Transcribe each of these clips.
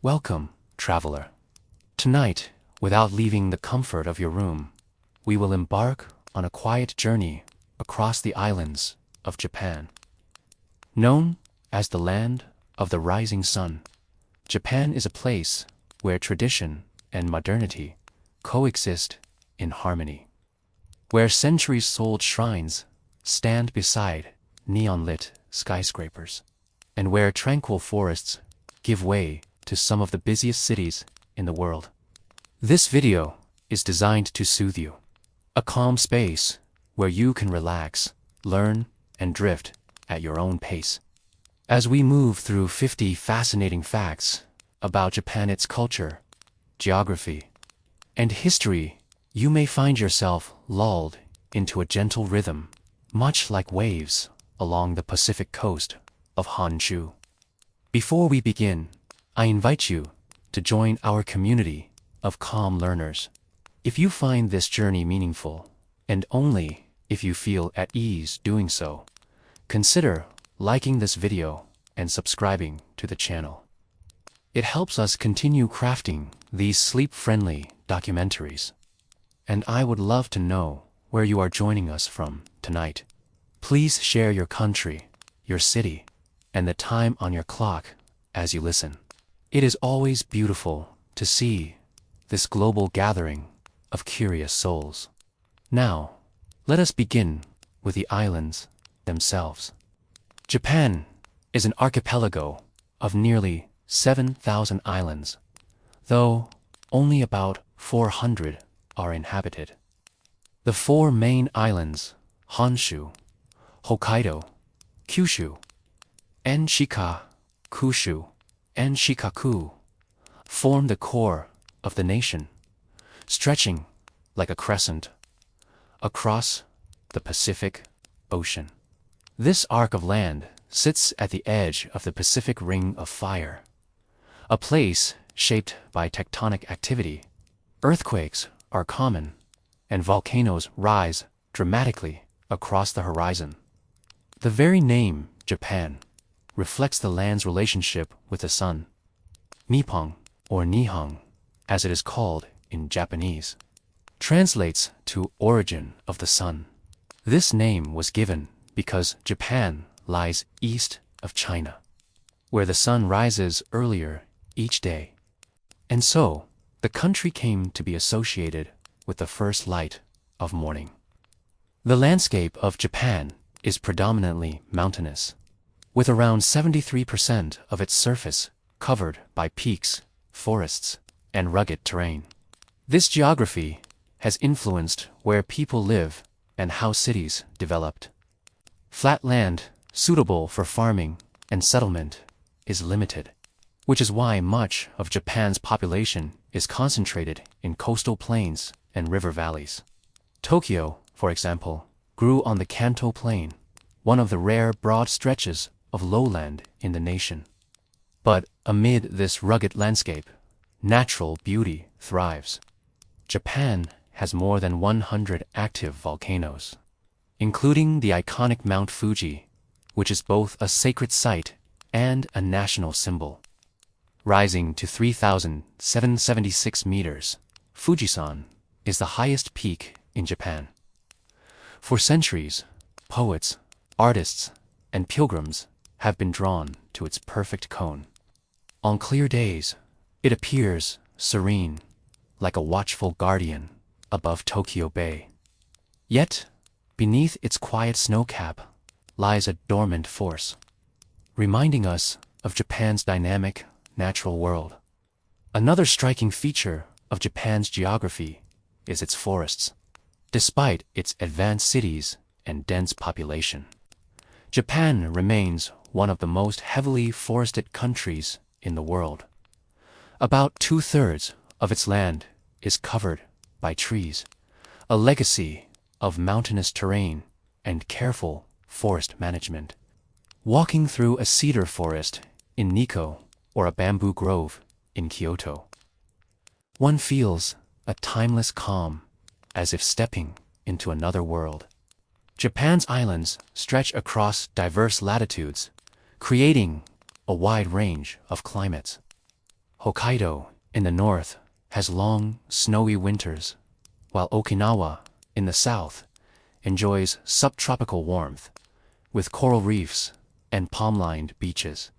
Welcome, traveler. Tonight, without leaving the comfort of your room, we will embark on a quiet journey across the islands of Japan. Known as the land of the rising sun, Japan is a place where tradition and modernity coexist in harmony, where centuries-old shrines stand beside neon-lit skyscrapers, and where tranquil forests give way to some of the busiest cities in the world. This video is designed to soothe you, a calm space where you can relax, learn, and drift at your own pace. As we move through 50 fascinating facts about Japan, its culture, geography, and history, you may find yourself lulled into a gentle rhythm, much like waves along the Pacific coast of Honshu. Before we begin, I invite you to join our community of calm learners. If you find this journey meaningful, and only if you feel at ease doing so, consider liking this video and subscribing to the channel. It helps us continue crafting these sleep-friendly documentaries. And I would love to know where you are joining us from tonight. Please share your country, your city, and the time on your clock as you listen. It is always beautiful to see this global gathering of curious souls. Now, let us begin with the islands themselves. Japan is an archipelago of nearly 7,000 islands, though only about 400 are inhabited. The four main islands, Honshu, Hokkaido, Kyushu, and Shikakushu, and Shikaku, form the core of the nation, stretching like a crescent across the Pacific Ocean. This arc of land sits at the edge of the Pacific Ring of Fire, a place shaped by tectonic activity. Earthquakes are common, and volcanoes rise dramatically across the horizon. The very name, Japan, reflects the land's relationship with the sun. Nippon, or Nihon, as it is called in Japanese, translates to origin of the sun. This name was given because Japan lies east of China, where the sun rises earlier each day. And so, the country came to be associated with the first light of morning. The landscape of Japan is predominantly mountainous, with around 73% of its surface covered by peaks, forests, and rugged terrain. This geography has influenced where people live and how cities developed. Flat land suitable for farming and settlement is limited, which is why much of Japan's population is concentrated in coastal plains and river valleys. Tokyo, for example, grew on the Kanto Plain, one of the rare broad stretches of lowland in the nation. But amid this rugged landscape, natural beauty thrives. Japan has more than 100 active volcanoes, including the iconic Mount Fuji, which is both a sacred site and a national symbol. Rising to 3,776 meters, Fujisan is the highest peak in Japan. For centuries, poets, artists, and pilgrims have been drawn to its perfect cone. On clear days, it appears serene, like a watchful guardian above Tokyo Bay. Yet, beneath its quiet snowcap lies a dormant force, reminding us of Japan's dynamic natural world. Another striking feature of Japan's geography is its forests. Despite its advanced cities and dense population, Japan remains one of the most heavily forested countries in the world. About 2/3 of its land is covered by trees, a legacy of mountainous terrain and careful forest management. Walking through a cedar forest in Nikko or a bamboo grove in Kyoto, one feels a timeless calm, as if stepping into another world. Japan's islands stretch across diverse latitudes, creating a wide range of climates. Hokkaido, in the north, has long, snowy winters, while Okinawa, in the south, enjoys subtropical warmth, with coral reefs and palm-lined beaches.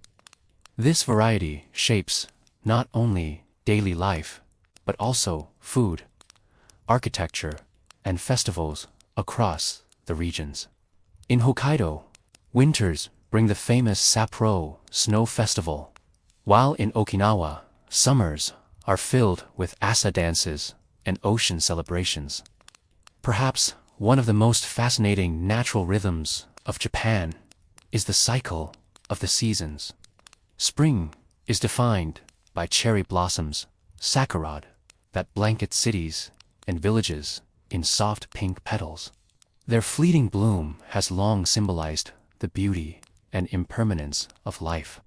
This variety shapes not only daily life, but also food, architecture, and festivals across the regions. In Hokkaido, winters bring the famous Sapporo Snow Festival, while in Okinawa, summers are filled with asa dances and ocean celebrations. Perhaps one of the most fascinating natural rhythms of Japan is the cycle of the seasons. Spring is defined by cherry blossoms, sakura, that blanket cities and villages in soft pink petals. Their fleeting bloom has long symbolized the beauty and impermanence of life.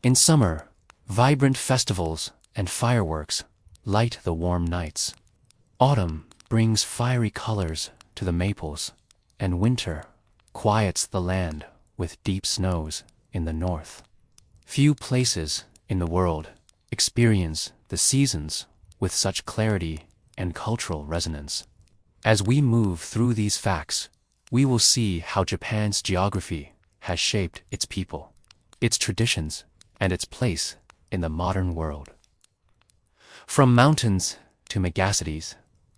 In summer, vibrant festivals and fireworks light the warm nights. Autumn brings fiery colors to the maples, and winter quiets the land with deep snows in the north. Few places in the world experience the seasons with such clarity and cultural resonance. As we move through these facts, we will see how Japan's geography has shaped its people, its traditions, and its place in the modern world. From mountains to megacities,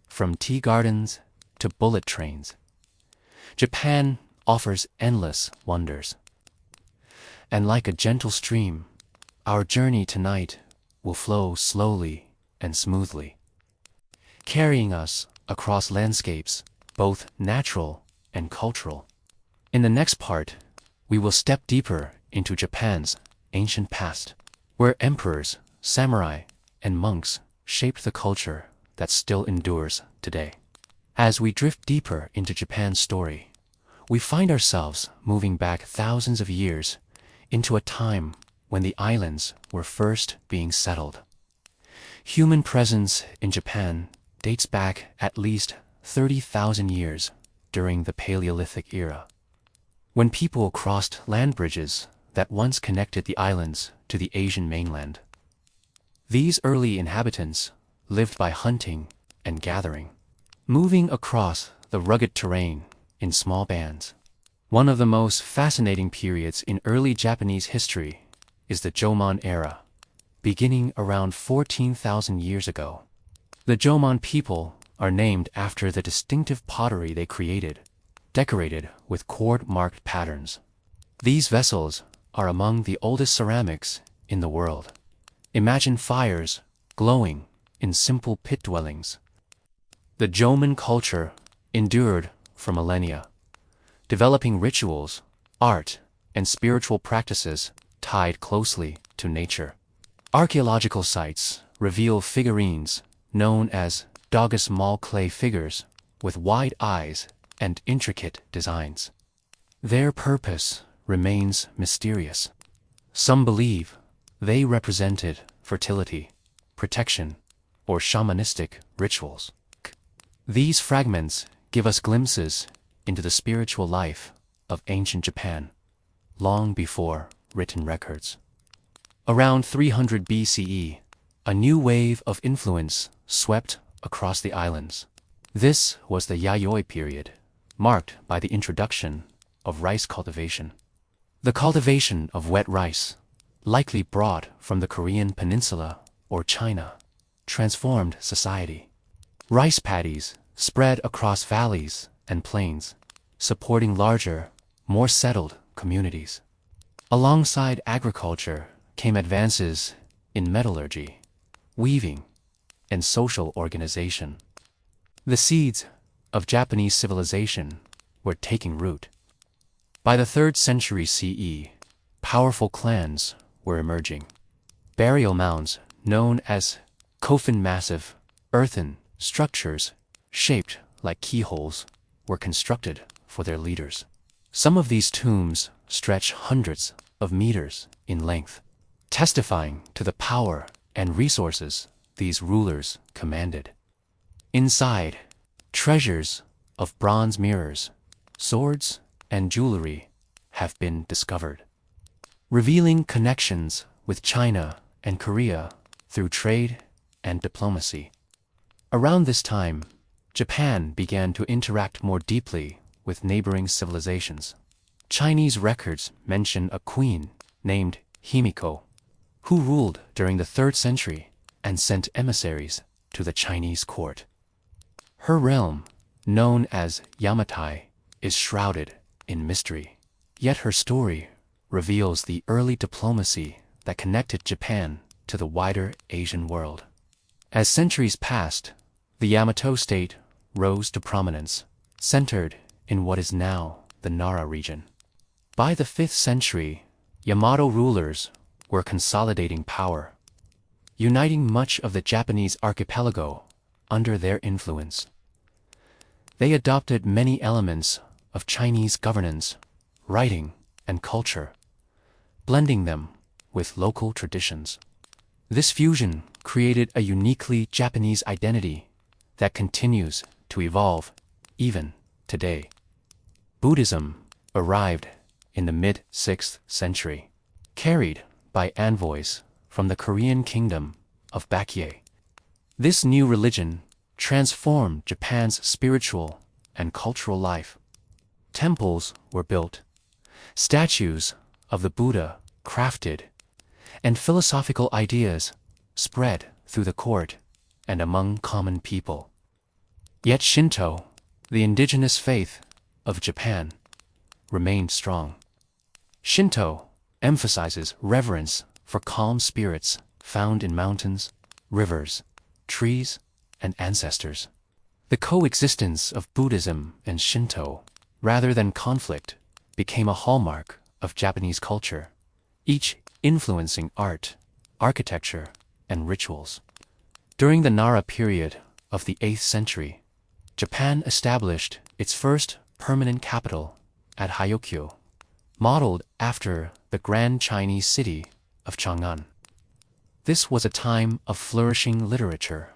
from tea gardens to bullet trains, Japan offers endless wonders. And like a gentle stream, our journey tonight will flow slowly and smoothly, carrying us across landscapes, both natural and cultural. In the next part, we will step deeper into Japan's ancient past, where emperors, samurai, and monks shaped the culture that still endures today. As we drift deeper into Japan's story, we find ourselves moving back thousands of years into a time when the islands were first being settled. Human presence in Japan dates back at least 30,000 years during the Paleolithic era, when people crossed land bridges that once connected the islands to the Asian mainland. These early inhabitants lived by hunting and gathering, moving across the rugged terrain in small bands. One of the most fascinating periods in early Japanese history is the Jomon era, beginning around 14,000 years ago. The Jomon people are named after the distinctive pottery they created, decorated with cord-marked patterns. These vessels are among the oldest ceramics in the world. Imagine fires glowing in simple pit dwellings. The Jomon culture endured for millennia, developing rituals, art, and spiritual practices tied closely to nature. Archaeological sites reveal figurines known as Dogus Mall clay figures with wide eyes and intricate designs. Their purpose remains mysterious. Some believe they represented fertility, protection, or shamanistic rituals. These fragments give us glimpses into the spiritual life of ancient Japan, long before written records. Around 300 BCE, a new wave of influence swept across the islands. This was the Yayoi period, marked by the introduction of rice cultivation. The cultivation of wet rice, likely brought from the Korean peninsula or China, transformed society. Rice paddies spread across valleys and plains, supporting larger, more settled communities. Alongside agriculture came advances in metallurgy, weaving, and social organization. The seeds of Japanese civilization were taking root. By the 3rd century CE, powerful clans were emerging. Burial mounds known as coffin massive, earthen structures shaped like keyholes were constructed for their leaders. Some of these tombs stretch hundreds of meters in length, testifying to the power and resources these rulers commanded. Inside, treasures of bronze mirrors, swords, and jewelry have been discovered, revealing connections with China and Korea through trade and diplomacy. Around this time, Japan began to interact more deeply with neighboring civilizations. Chinese records mention a queen named Himiko, who ruled during the 3rd century and sent emissaries to the Chinese court. Her realm, known as Yamatai, is shrouded in mystery, yet her story reveals the early diplomacy that connected Japan to the wider Asian world. As centuries passed, the Yamato state rose to prominence, centered in what is now the Nara region. By the 5th century, Yamato rulers were consolidating power, uniting much of the Japanese archipelago under their influence. They adopted many elements of Chinese governance, writing, and culture, blending them with local traditions. This fusion created a uniquely Japanese identity that continues to evolve even today. Buddhism arrived in the mid-6th century, carried by envoys from the Korean kingdom of Baekje. This new religion transformed Japan's spiritual and cultural life. Temples were built, statues of the Buddha crafted, and philosophical ideas spread through the court and among common people. Yet Shinto, the indigenous faith of Japan, remained strong. Shinto emphasizes reverence for calm spirits found in mountains, rivers, trees, and ancestors. The coexistence of Buddhism and Shinto, rather than conflict, became a hallmark of Japanese culture, each influencing art, architecture, and rituals. During the Nara period of the 8th century, Japan established its first permanent capital at Hyokyo, modeled after the grand Chinese city of Chang'an. This was a time of flourishing literature,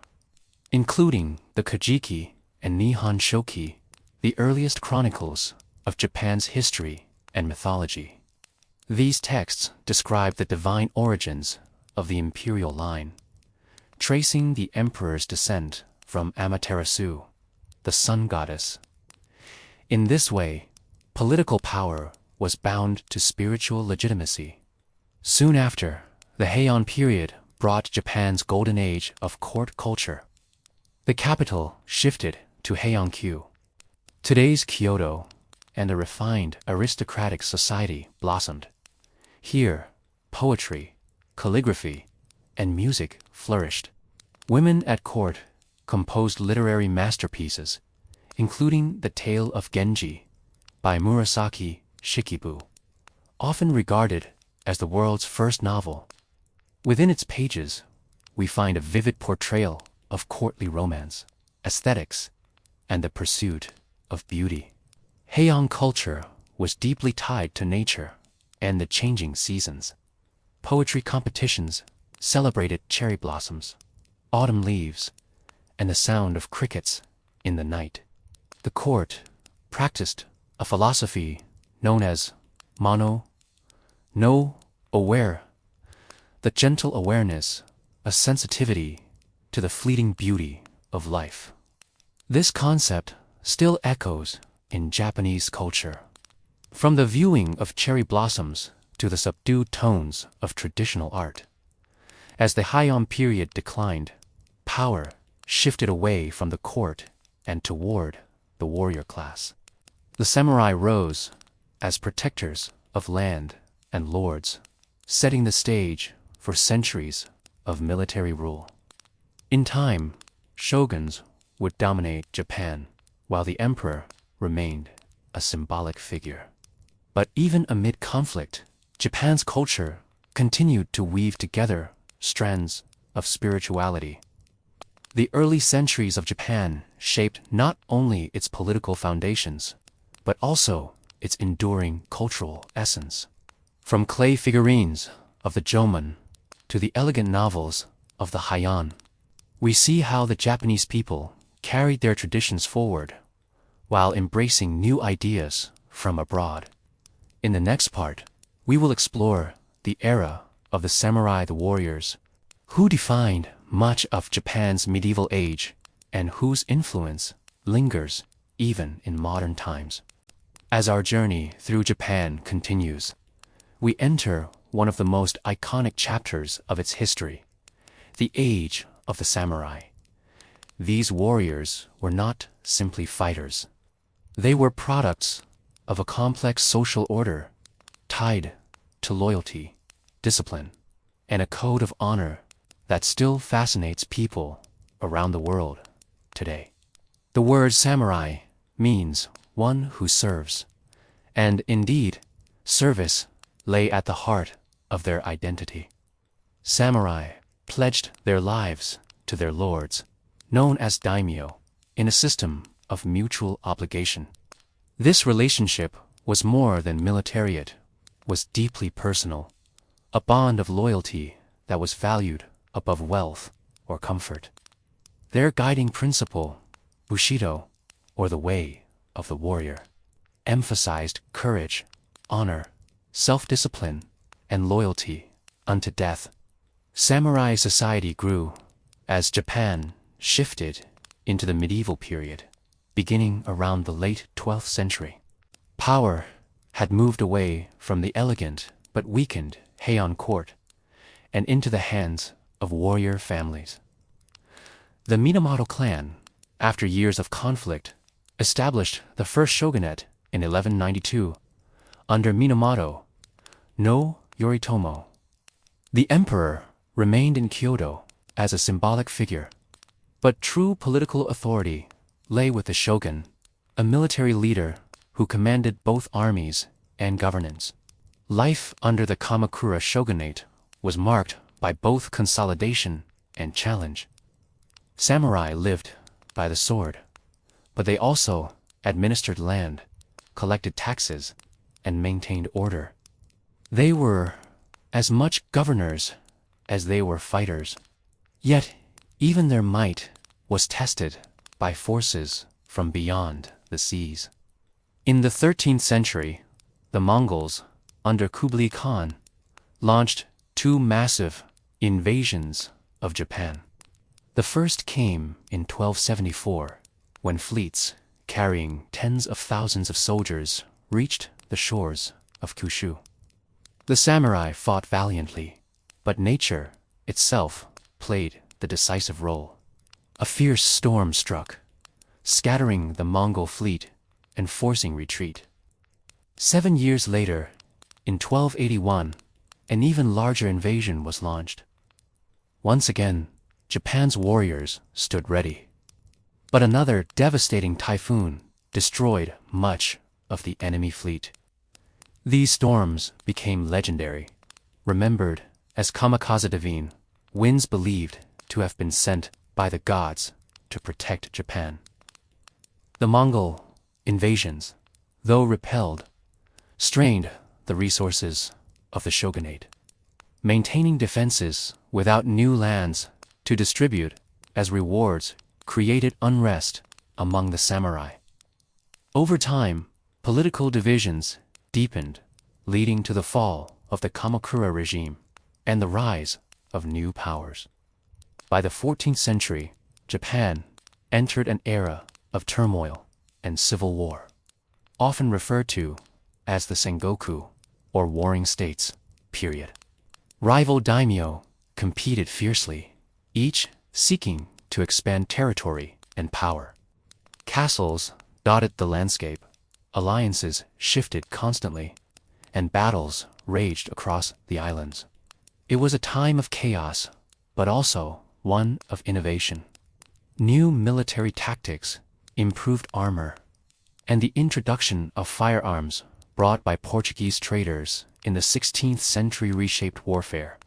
including the Kojiki and Nihon Shoki, the earliest chronicles of Japan's history and mythology. These texts describe the divine origins of the imperial line, tracing the emperor's descent from Amaterasu, the sun goddess. In this way, political power was bound to spiritual legitimacy. Soon after, the Heian period brought Japan's golden age of court culture. The capital shifted to Heian-kyu. Today's Kyoto, and a refined aristocratic society blossomed. Here, poetry, calligraphy, and music flourished. Women at court composed literary masterpieces, including The Tale of Genji by Murasaki Shikibu, often regarded as the world's first novel. Within its pages, we find a vivid portrayal of courtly romance, aesthetics, and the pursuit of beauty. Heian culture was deeply tied to nature and the changing seasons. Poetry competitions celebrated cherry blossoms, autumn leaves, and the sound of crickets in the night. The court practiced a philosophy known as Mono no aware, the gentle awareness, a sensitivity to the fleeting beauty of life. This concept still echoes in Japanese culture. From the viewing of cherry blossoms to the subdued tones of traditional art. As the Heian period declined, power shifted away from the court and toward the warrior class. The samurai rose as protectors of land and lords, setting the stage for centuries of military rule. In time, shoguns would dominate Japan, while the emperor remained a symbolic figure. But even amid conflict, Japan's culture continued to weave together strands of spirituality. The early centuries of Japan shaped not only its political foundations, but also its enduring cultural essence. From clay figurines of the Jomon to the elegant novels of the Heian, we see how the Japanese people carried their traditions forward while embracing new ideas from abroad. In the next part, we will explore the era of the samurai, the warriors, who defined much of Japan's medieval age and whose influence lingers even in modern times. As our journey through Japan continues, we enter one of the most iconic chapters of its history, the age of the samurai. These warriors were not simply fighters. They were products of a complex social order tied to loyalty, discipline, and a code of honor that still fascinates people around the world today. The word samurai means one who serves, and indeed, service lay at the heart of their identity. Samurai pledged their lives to their lords, known as daimyo, in a system of mutual obligation. This relationship was more than militariate, was deeply personal, a bond of loyalty that was valued above wealth or comfort. Their guiding principle, Bushido, or the way of the warrior, emphasized courage, honor, self-discipline, and loyalty unto death. Samurai society grew as Japan shifted into the medieval period, beginning around the late 12th century. Power had moved away from the elegant but weakened Heian court and into the hands of warrior families. The Minamoto clan, after years of conflict, established the first shogunate in 1192 under Minamoto no Yoritomo. The emperor remained in Kyoto as a symbolic figure, but true political authority lay with the shogun, a military leader who commanded both armies and governance. Life under the Kamakura shogunate was marked by both consolidation and challenge. Samurai lived by the sword, but they also administered land, collected taxes, and maintained order. They were as much governors as they were fighters. Yet, even their might was tested by forces from beyond the seas. In the 13th century, the Mongols, under Kublai Khan, launched two massive invasions of Japan. The first came in 1274, when fleets carrying tens of thousands of soldiers reached the shores of Kyushu. The samurai fought valiantly, but nature itself played the decisive role. A fierce storm struck, scattering the Mongol fleet and forcing retreat. 7 years later, in 1281, an even larger invasion was launched. Once again, Japan's warriors stood ready. But another devastating typhoon destroyed much of the enemy fleet. These storms became legendary, remembered as kamikaze divine, winds believed to have been sent by the gods to protect Japan. The Mongol invasions, though repelled, strained the resources of the shogunate. Maintaining defenses without new lands to distribute as rewards created unrest among the samurai. Over time, political divisions deepened, leading to the fall of the Kamakura regime and the rise of new powers. By the 14th century, Japan entered an era of turmoil and civil war, often referred to as the Sengoku, or Warring States, period. Rival daimyo competed fiercely, each seeking to expand territory and power. Castles dotted the landscape, alliances shifted constantly, and battles raged across the islands. It was a time of chaos, but also one of innovation. New military tactics, improved armor, and the introduction of firearms brought by Portuguese traders in the 16th century reshaped warfare.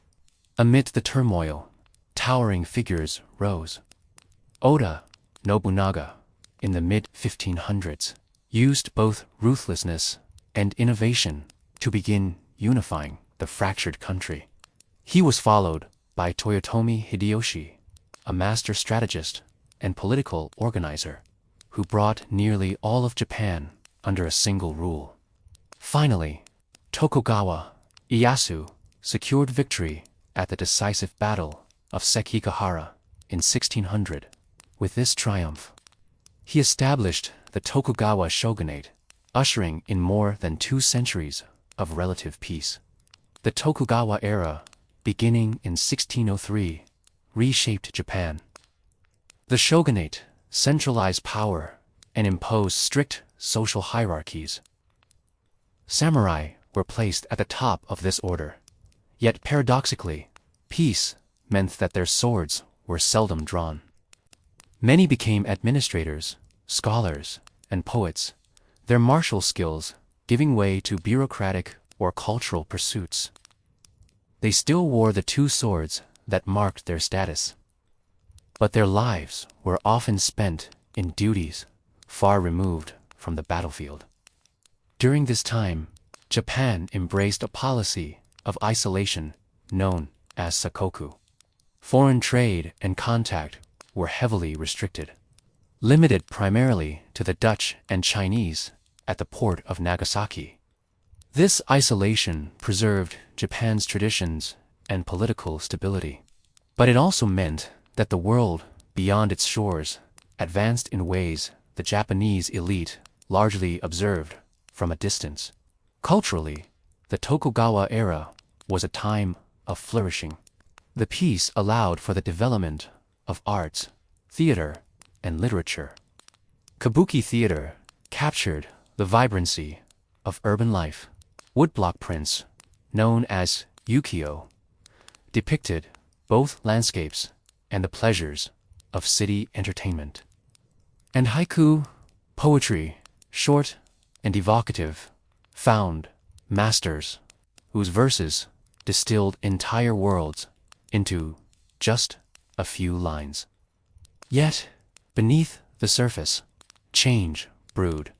Amid the turmoil, towering figures rose. Oda Nobunaga, in the mid-1500s, used both ruthlessness and innovation to begin unifying the fractured country. He was followed by Toyotomi Hideyoshi, a master strategist and political organizer, who brought nearly all of Japan under a single rule. Finally, Tokugawa Ieyasu secured victory at the decisive battle of Sekigahara in 1600. With this triumph, he established the Tokugawa shogunate, ushering in more than 2 centuries of relative peace. The Tokugawa era, beginning in 1603, reshaped Japan. The shogunate centralized power and imposed strict social hierarchies. Samurai were placed at the top of this order. Yet paradoxically, peace meant that their swords were seldom drawn. Many became administrators, scholars, and poets, their martial skills giving way to bureaucratic or cultural pursuits. They still wore the 2 swords that marked their status. But their lives were often spent in duties far removed from the battlefield. During this time, Japan embraced a policy of isolation known as sakoku. Foreign trade and contact were heavily restricted, limited primarily to the Dutch and Chinese at the port of Nagasaki. This isolation preserved Japan's traditions and political stability. But it also meant that the world beyond its shores advanced in ways the Japanese elite largely observed from a distance. Culturally, the Tokugawa era was a time of flourishing. The peace allowed for the development of arts, theater, and literature. Kabuki theater captured the vibrancy of urban life. Woodblock prints, known as ukiyo, depicted both landscapes and the pleasures of city entertainment. And haiku, poetry, short and evocative, found masters whose verses distilled entire worlds into just a few lines. Yet, beneath the surface, change brewed.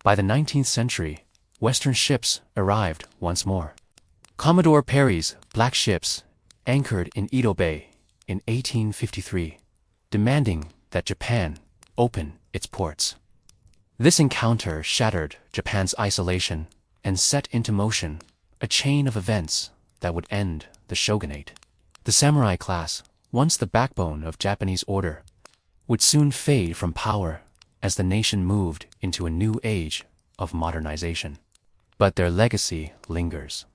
By the 19th century, Western ships arrived once more. Commodore Perry's black ships anchored in Edo Bay in 1853, demanding that Japan open its ports. This encounter shattered Japan's isolation and set into motion a chain of events that would end the shogunate. The samurai class, once the backbone of Japanese order, would soon fade from power as the nation moved into a new age of modernization. But their legacy lingers.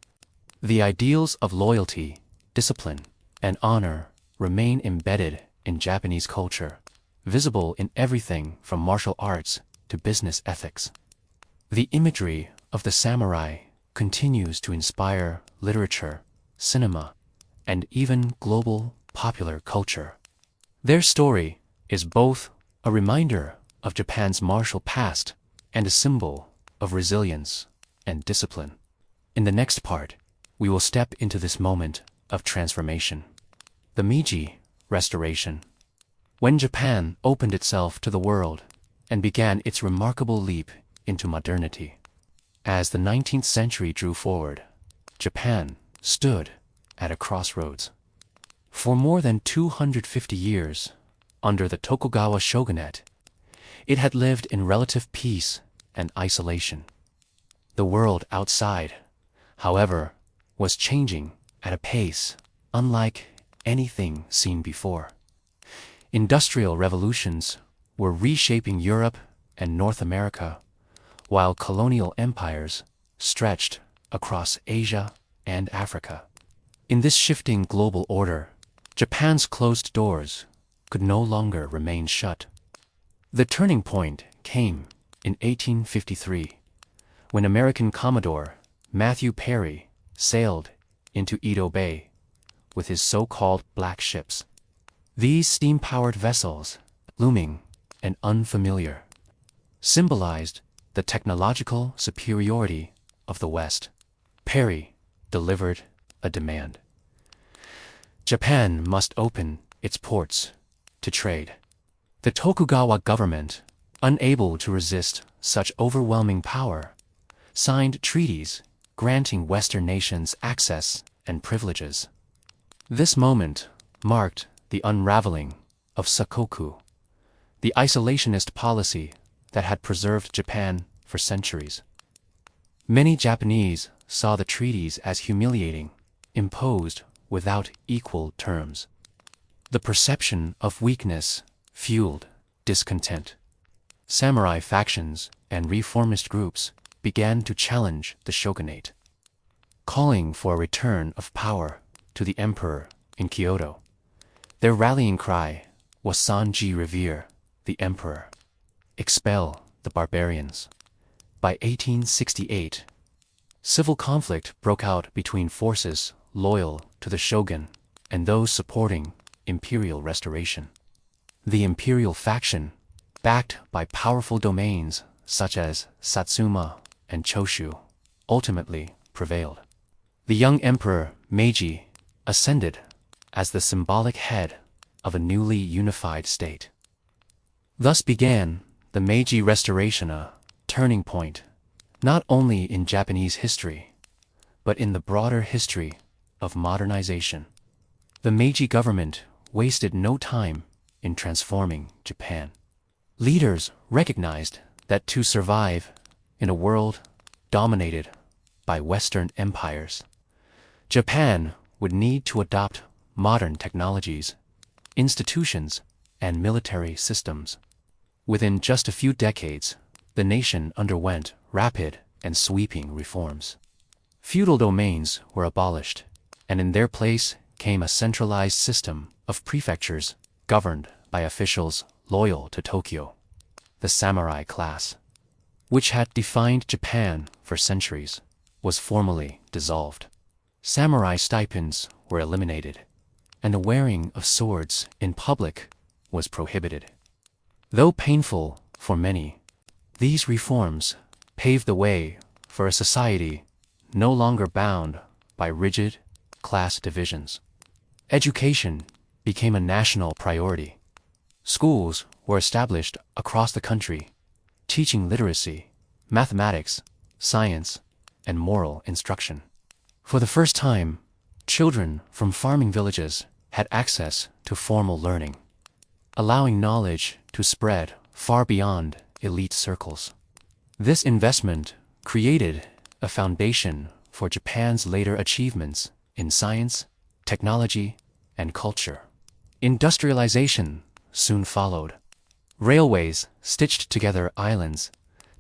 The ideals of loyalty, discipline, and honor remain embedded in Japanese culture, visible in everything from martial arts to business ethics. The imagery of the samurai continues to inspire literature, cinema, and even global popular culture. Their story is both a reminder of Japan's martial past and a symbol of resilience and discipline. In the next part, we will step into this moment of transformation. The Meiji Restoration. When Japan opened itself to the world and began its remarkable leap into modernity. As the 19th century drew forward, Japan stood at a crossroads. For more than 250 years, under the Tokugawa shogunate, it had lived in relative peace and isolation. The world outside, however, was changing at a pace unlike anything seen before. Industrial revolutions were reshaping Europe and North America, while colonial empires stretched across Asia and Africa. In this shifting global order, Japan's closed doors could no longer remain shut. The turning point came in 1853, when American Commodore Matthew Perry sailed into Edo Bay with his so-called black ships. These steam-powered vessels, looming and unfamiliar, symbolized the technological superiority of the West. Perry delivered a demand. Japan must open its ports to trade. The Tokugawa government, unable to resist such overwhelming power, signed treaties granting Western nations access and privileges. This moment marked the unraveling of sakoku, the isolationist policy that had preserved Japan for centuries. Many Japanese saw the treaties as humiliating, imposed without equal terms. The perception of weakness fueled discontent. Samurai factions and reformist groups began to challenge the shogunate, calling for a return of power to the emperor in Kyoto. Their rallying cry was Sanji revere the emperor, expel the barbarians. By 1868, civil conflict broke out between forces loyal to the shogun and those supporting imperial restoration. The imperial faction, backed by powerful domains such as Satsuma and Choshu, ultimately prevailed. The young emperor Meiji ascended as the symbolic head of a newly unified state. Thus began the Meiji Restoration, a turning point not only in Japanese history, but in the broader history of modernization. The Meiji government wasted no time in transforming Japan. Leaders recognized that to survive in a world dominated by Western empires, Japan would need to adopt modern technologies, institutions, and military systems. Within just a few decades, the nation underwent rapid and sweeping reforms. Feudal domains were abolished, and in their place came a centralized system of prefectures governed by officials loyal to Tokyo. The samurai class, which had defined Japan for centuries, was formally dissolved. Samurai stipends were eliminated, and the wearing of swords in public was prohibited. Though painful for many, these reforms paved the way for a society no longer bound by rigid class divisions. Education became a national priority. Schools were established across the country, teaching literacy, mathematics, science, and moral instruction. For the first time, children from farming villages had access to formal learning, allowing knowledge to spread far beyond elite circles. This investment created a foundation for Japan's later achievements in science, technology, and culture. Industrialization soon followed. Railways stitched together islands,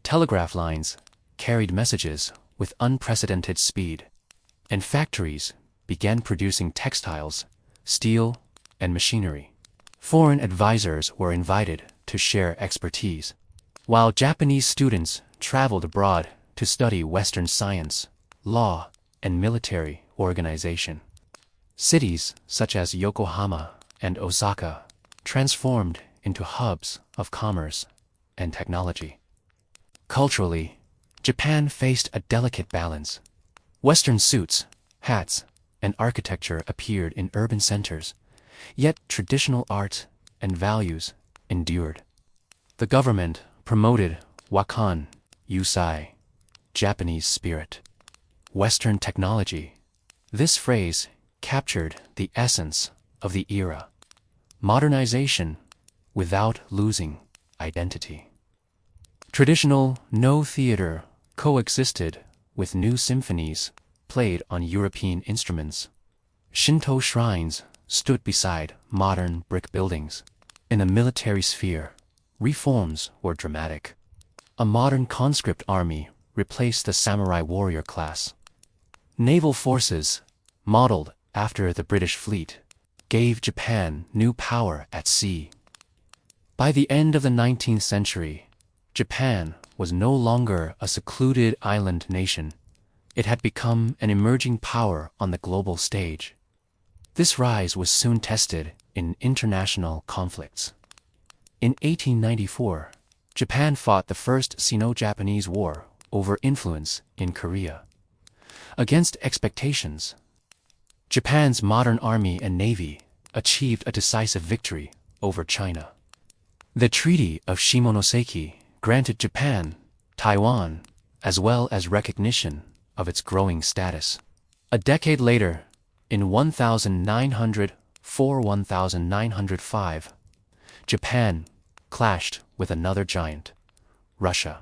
telegraph lines carried messages with unprecedented speed, and factories began producing textiles, steel, and machinery. Foreign advisors were invited to share expertise, while Japanese students traveled abroad to study Western science, law, and military organization. Cities such as Yokohama and Osaka transformed into hubs of commerce and technology. Culturally, Japan faced a delicate balance. Western suits, hats, and architecture appeared in urban centers, yet traditional art and values endured. The government promoted Wakan Yusai, Japanese spirit. Western technology. This phrase captured the essence of the era. Modernization without losing identity. Traditional no theater coexisted with new symphonies played on European instruments. Shinto shrines stood beside modern brick buildings. In the military sphere, reforms were dramatic. A modern conscript army replaced the samurai warrior class. Naval forces, modeled after the British fleet, gave Japan new power at sea. By the end of the 19th century, Japan was no longer a secluded island nation. It had become an emerging power on the global stage. This rise was soon tested in international conflicts. In 1894, Japan fought the First Sino-Japanese War over influence in Korea. Against expectations, Japan's modern army and navy achieved a decisive victory over China. The Treaty of Shimonoseki granted Japan, Taiwan, as well as recognition of its growing status. A decade later, in 1904-1905, Japan clashed with another giant, Russia.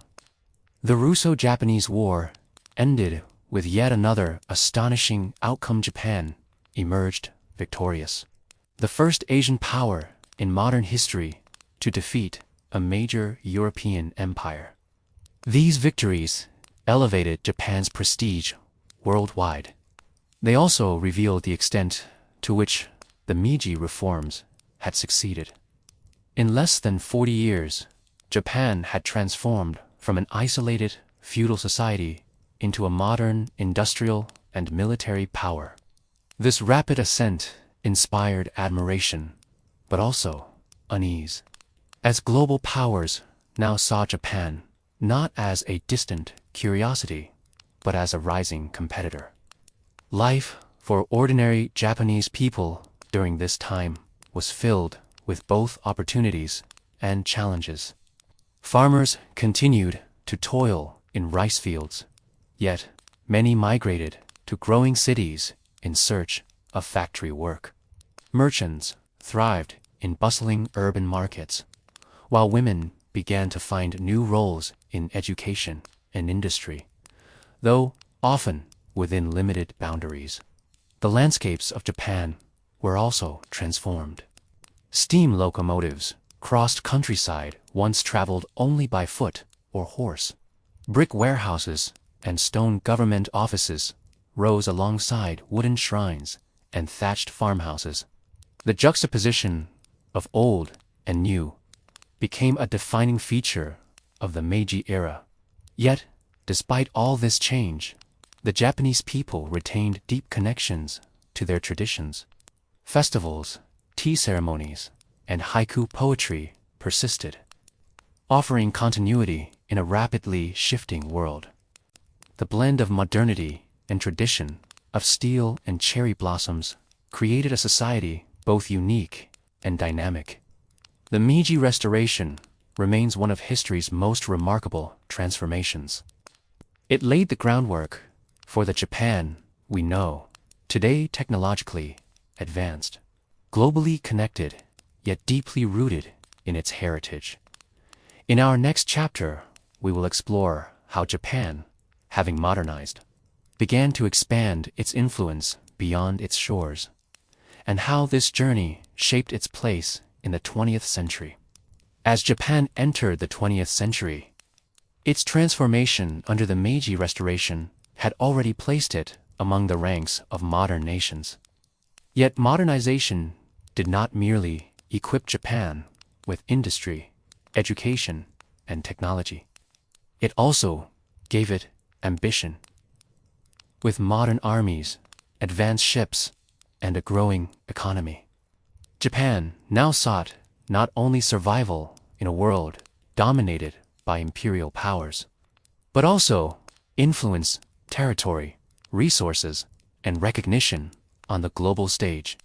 The Russo-Japanese War ended with yet another astonishing outcome. Japan emerged victorious. the first Asian power in modern history to defeat a major European empire. These victories elevated Japan's prestige worldwide. They also revealed the extent to which the Meiji reforms had succeeded. In less than 40 years, Japan had transformed from an isolated feudal society into a modern industrial and military power. This rapid ascent inspired admiration, but also unease, as global powers now saw Japan not as a distant curiosity, but as a rising competitor. Life for ordinary Japanese people during this time was filled with both opportunities and challenges. Farmers continued to toil in rice fields, yet many migrated to growing cities in search of factory work. Merchants thrived in bustling urban markets, while women began to find new roles in education and industry, though often within limited boundaries. The landscapes of Japan were also transformed. Steam locomotives crossed countryside once traveled only by foot or horse. Brick warehouses and stone government offices rose alongside wooden shrines and thatched farmhouses. The juxtaposition of old and new became a defining feature of the Meiji era. Yet, despite all this change, the Japanese people retained deep connections to their traditions. Festivals, tea ceremonies, and haiku poetry persisted, offering continuity in a rapidly shifting world. The blend of modernity and tradition, of steel and cherry blossoms, created a society both unique and dynamic. The Meiji Restoration remains one of history's most remarkable transformations. It laid the groundwork for the Japan we know, today technologically advanced, globally connected, yet deeply rooted in its heritage. In our next chapter, we will explore how Japan, having modernized, began to expand its influence beyond its shores, and how this journey shaped its place in the 20th century. As Japan entered the 20th century, its transformation under the Meiji Restoration had already placed it among the ranks of modern nations. Yet modernization did not merely equip Japan with industry, education, and technology. It also gave it ambition. With modern armies, advanced ships, and a growing economy, Japan now sought not only survival in a world dominated by imperial powers, but also influence, territory, resources, and recognition on the global stage.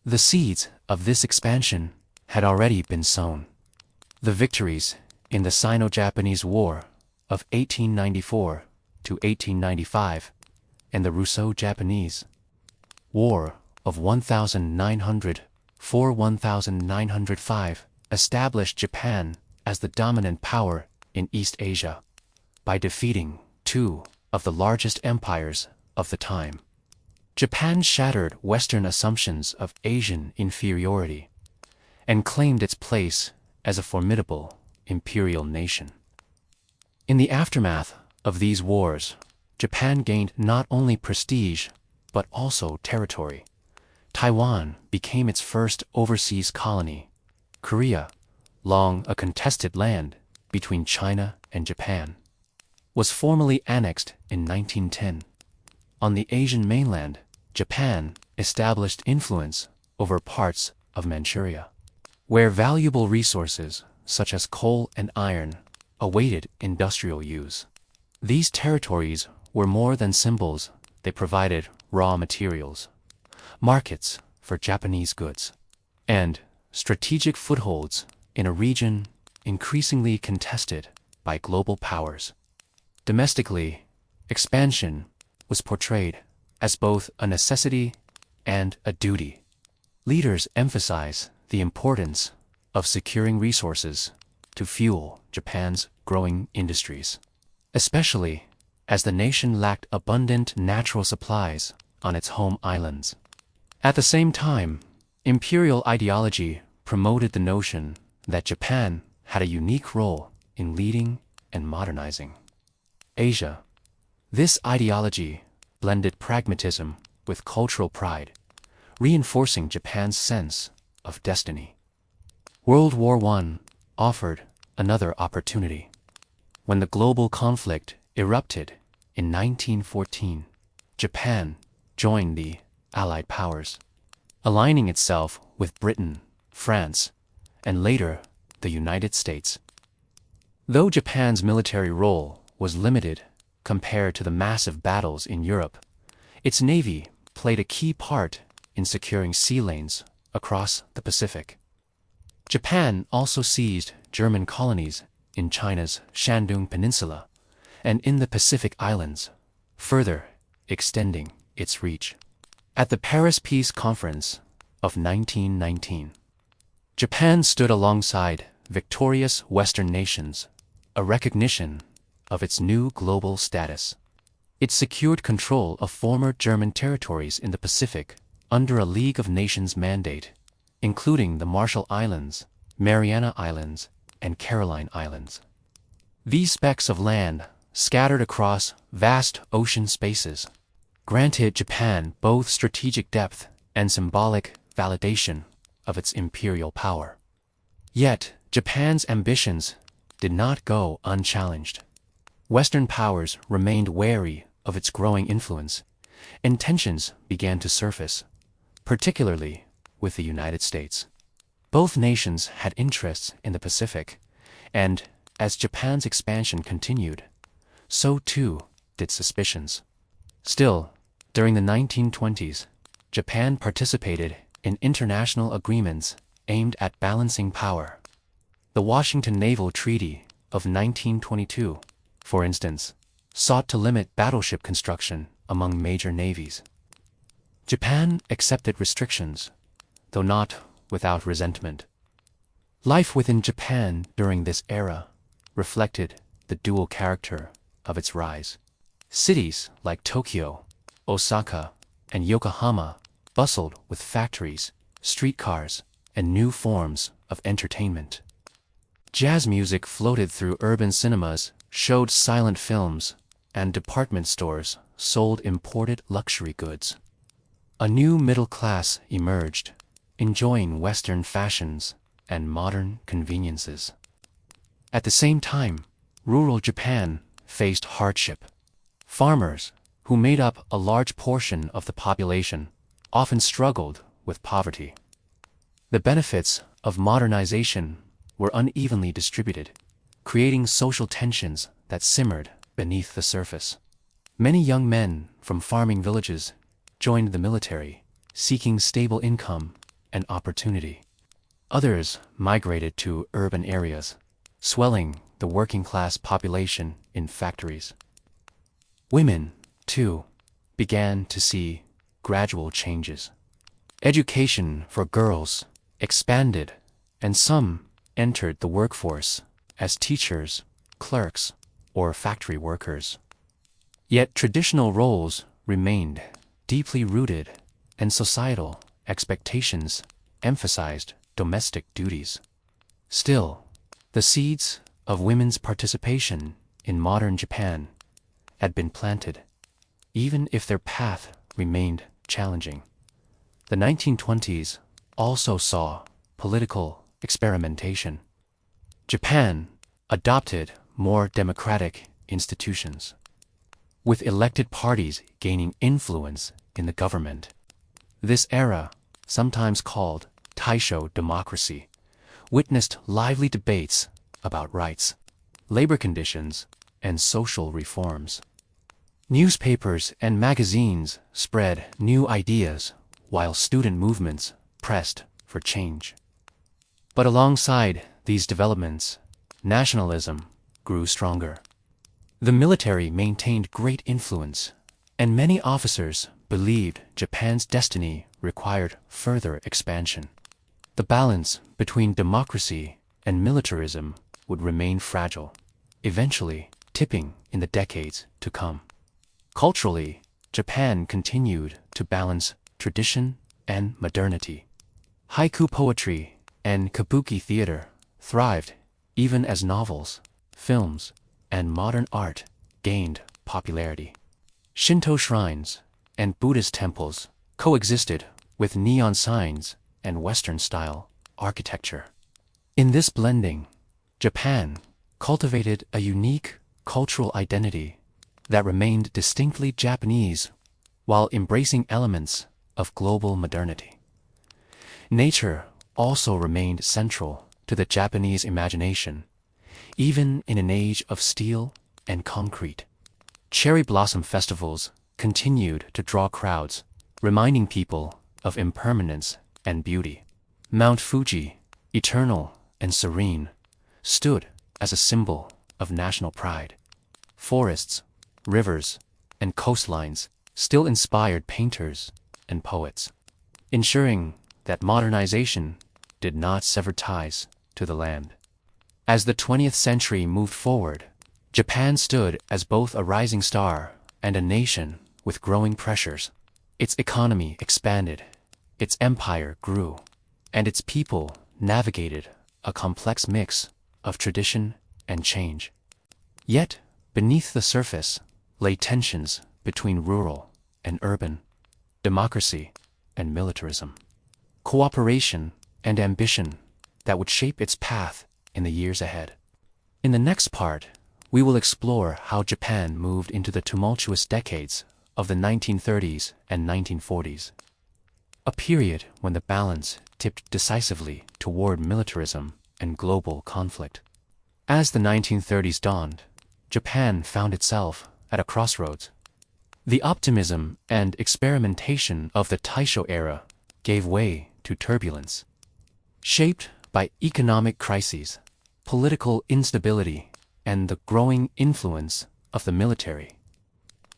The seeds of this expansion had already been sown. The victories in the Sino-Japanese War of 1894 to 1895 and the Russo-Japanese War of 1900–1905 established Japan as the dominant power in East Asia by defeating two of the largest empires of the time. Japan shattered Western assumptions of Asian inferiority and claimed its place as a formidable imperial nation. In the aftermath of these wars, Japan gained not only prestige but also territory. Taiwan became its first overseas colony. Korea, long a contested land between China and Japan, was formally annexed in 1910. On the Asian mainland, Japan established influence over parts of Manchuria, where valuable resources such as coal and iron awaited industrial use. These territories were more than symbols. They provided raw materials, markets for Japanese goods, and strategic footholds in a region increasingly contested by global powers. Domestically, expansion was portrayed as both a necessity and a duty. Leaders emphasize the importance of securing resources to fuel Japan's growing industries, especially as the nation lacked abundant natural supplies on its home islands. At the same time, imperial ideology promoted the notion that Japan had a unique role in leading and modernizing Asia. This ideology blended pragmatism with cultural pride, reinforcing Japan's sense of destiny. World War I offered another opportunity. When the global conflict erupted in 1914, Japan joined the Allied powers, aligning itself with Britain, France, and later the United States. Though Japan's military role was limited compared to the massive battles in Europe, its navy played a key part in securing sea lanes across the Pacific. Japan also seized German colonies in China's Shandong Peninsula and in the Pacific Islands, further extending its reach. At the Paris Peace Conference of 1919, Japan stood alongside victorious Western nations, a recognition of its new global status. It secured control of former German territories in the Pacific under a League of Nations mandate, including the Marshall Islands, Mariana Islands, and Caroline Islands. These specks of land, scattered across vast ocean spaces, granted Japan both strategic depth and symbolic validation of its imperial power. Yet, Japan's ambitions did not go unchallenged. Western powers remained wary of its growing influence, and tensions began to surface, particularly with the United States. Both nations had interests in the Pacific, and as Japan's expansion continued, so too did suspicions. Still, during the 1920s, Japan participated in international agreements aimed at balancing power. The Washington Naval Treaty of 1922, for instance, sought to limit battleship construction among major navies. Japan accepted restrictions, though not without resentment. Life within Japan during this era reflected the dual character of its rise. Cities like Tokyo, Osaka, and Yokohama bustled with factories, streetcars, and new forms of entertainment. Jazz music floated through urban cinemas, showed silent films, and department stores sold imported luxury goods. A new middle class emerged, enjoying Western fashions and modern conveniences. At the same time, rural Japan faced hardship. Farmers, who made up a large portion of the population, often struggled with poverty. The benefits of modernization were unevenly distributed, creating social tensions that simmered beneath the surface. Many young men from farming villages joined the military, seeking stable income and opportunity. Others migrated to urban areas, swelling the working-class population in factories. Women, too, began to see gradual changes. Education for girls expanded, and some entered the workforce as teachers, clerks, or factory workers. Yet traditional roles remained deeply rooted, and societal expectations emphasized domestic duties. Still, the seeds of women's participation in modern Japan had been planted, even if their path remained challenging. The 1920s also saw political experimentation. Japan adopted more democratic institutions, with elected parties gaining influence in the government. This era, sometimes called Taisho democracy, witnessed lively debates about rights, labor conditions, and social reforms. Newspapers and magazines spread new ideas while student movements pressed for change. But alongside these developments, nationalism grew stronger. The military maintained great influence, and many officers believed Japan's destiny required further expansion. The balance between democracy and militarism would remain fragile, eventually tipping in the decades to come. Culturally, Japan continued to balance tradition and modernity. Haiku poetry and kabuki theater thrived even as novels, films, and modern art gained popularity. Shinto shrines and Buddhist temples coexisted with neon signs and Western-style architecture. In this blending, Japan cultivated a unique cultural identity that remained distinctly Japanese while embracing elements of global modernity. Nature also remained central to the Japanese imagination, even in an age of steel and concrete. Cherry blossom festivals continued to draw crowds, reminding people of impermanence and beauty. Mount Fuji, eternal and serene, stood as a symbol of national pride. Forests, rivers, and coastlines still inspired painters and poets, ensuring that modernization did not sever ties to the land. As the 20th century moved forward, Japan stood as both a rising star and a nation with growing pressures. Its economy expanded, its empire grew, and its people navigated a complex mix of tradition and change. Yet, beneath the surface lay tensions between rural and urban, democracy and militarism, cooperation and ambition that would shape its path in the years ahead. In the next part, we will explore how Japan moved into the tumultuous decades of the 1930s and 1940s, a period when the balance tipped decisively toward militarism and global conflict. As the 1930s dawned, Japan found itself at a crossroads. The optimism and experimentation of the Taisho era gave way to turbulence, shaped by economic crises, political instability, and the growing influence of the military.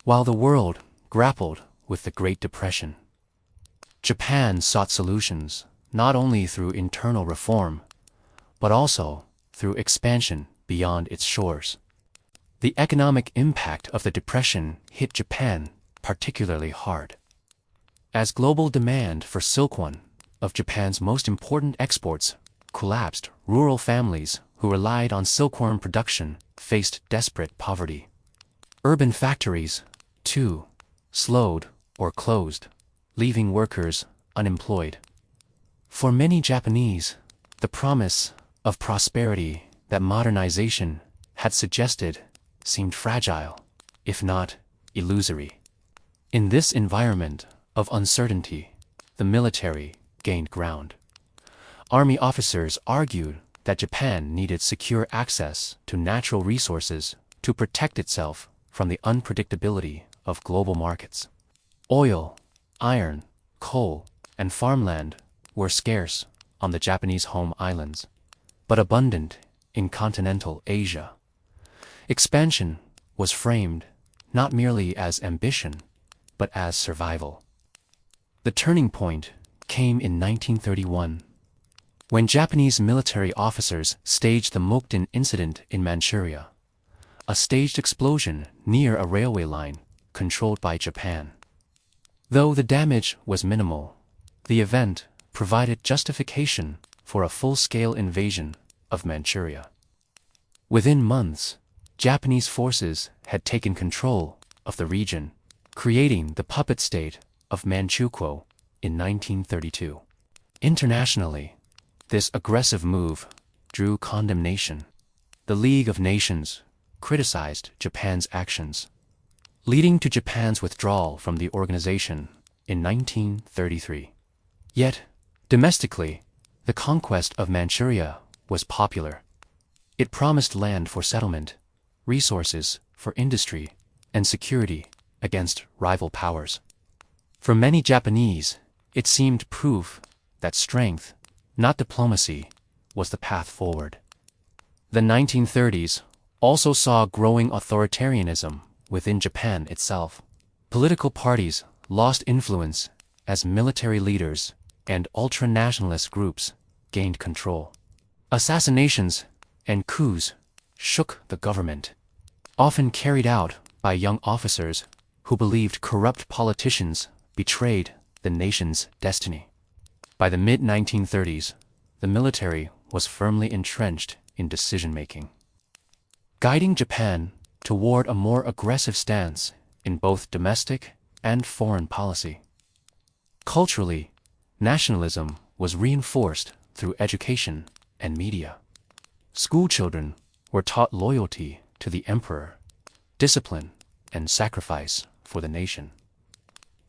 While the world grappled with the Great Depression, Japan sought solutions not only through internal reform, but also through expansion beyond its shores. The economic impact of the Depression hit Japan particularly hard. As global demand for silkworm, of Japan's most important exports, collapsed, rural families who relied on silkworm production faced desperate poverty. Urban factories, too, slowed or closed, leaving workers unemployed. For many Japanese, the promise of prosperity that modernization had suggested seemed fragile, if not illusory. In this environment of uncertainty, the military gained ground. Army officers argued that Japan needed secure access to natural resources to protect itself from the unpredictability of global markets. Oil, iron, coal, and farmland were scarce on the Japanese home islands, but abundant in continental Asia. Expansion was framed not merely as ambition, but as survival. The turning point came in 1931, when Japanese military officers staged the Mukden incident in Manchuria, a staged explosion near a railway line controlled by Japan. Though the damage was minimal, the event provided justification for a full-scale invasion of Manchuria. Within months, Japanese forces had taken control of the region, creating the puppet state of Manchukuo in 1932. Internationally, this aggressive move drew condemnation. The League of Nations criticized Japan's actions, leading to Japan's withdrawal from the organization in 1933. Yet, domestically, the conquest of Manchuria was popular. It promised land for settlement, resources for industry, and security against rival powers. For many Japanese, it seemed proof that strength, not diplomacy, was the path forward. The 1930s also saw growing authoritarianism within Japan itself. Political parties lost influence as military leaders and ultra-nationalist groups gained control. Assassinations and coups shook the government, often carried out by young officers who believed corrupt politicians betrayed the nation's destiny. By the mid-1930s, the military was firmly entrenched in decision-making, guiding Japan toward a more aggressive stance in both domestic and foreign policy. Culturally, nationalism was reinforced through education and media. Schoolchildren were taught loyalty to the emperor, discipline, and sacrifice for the nation.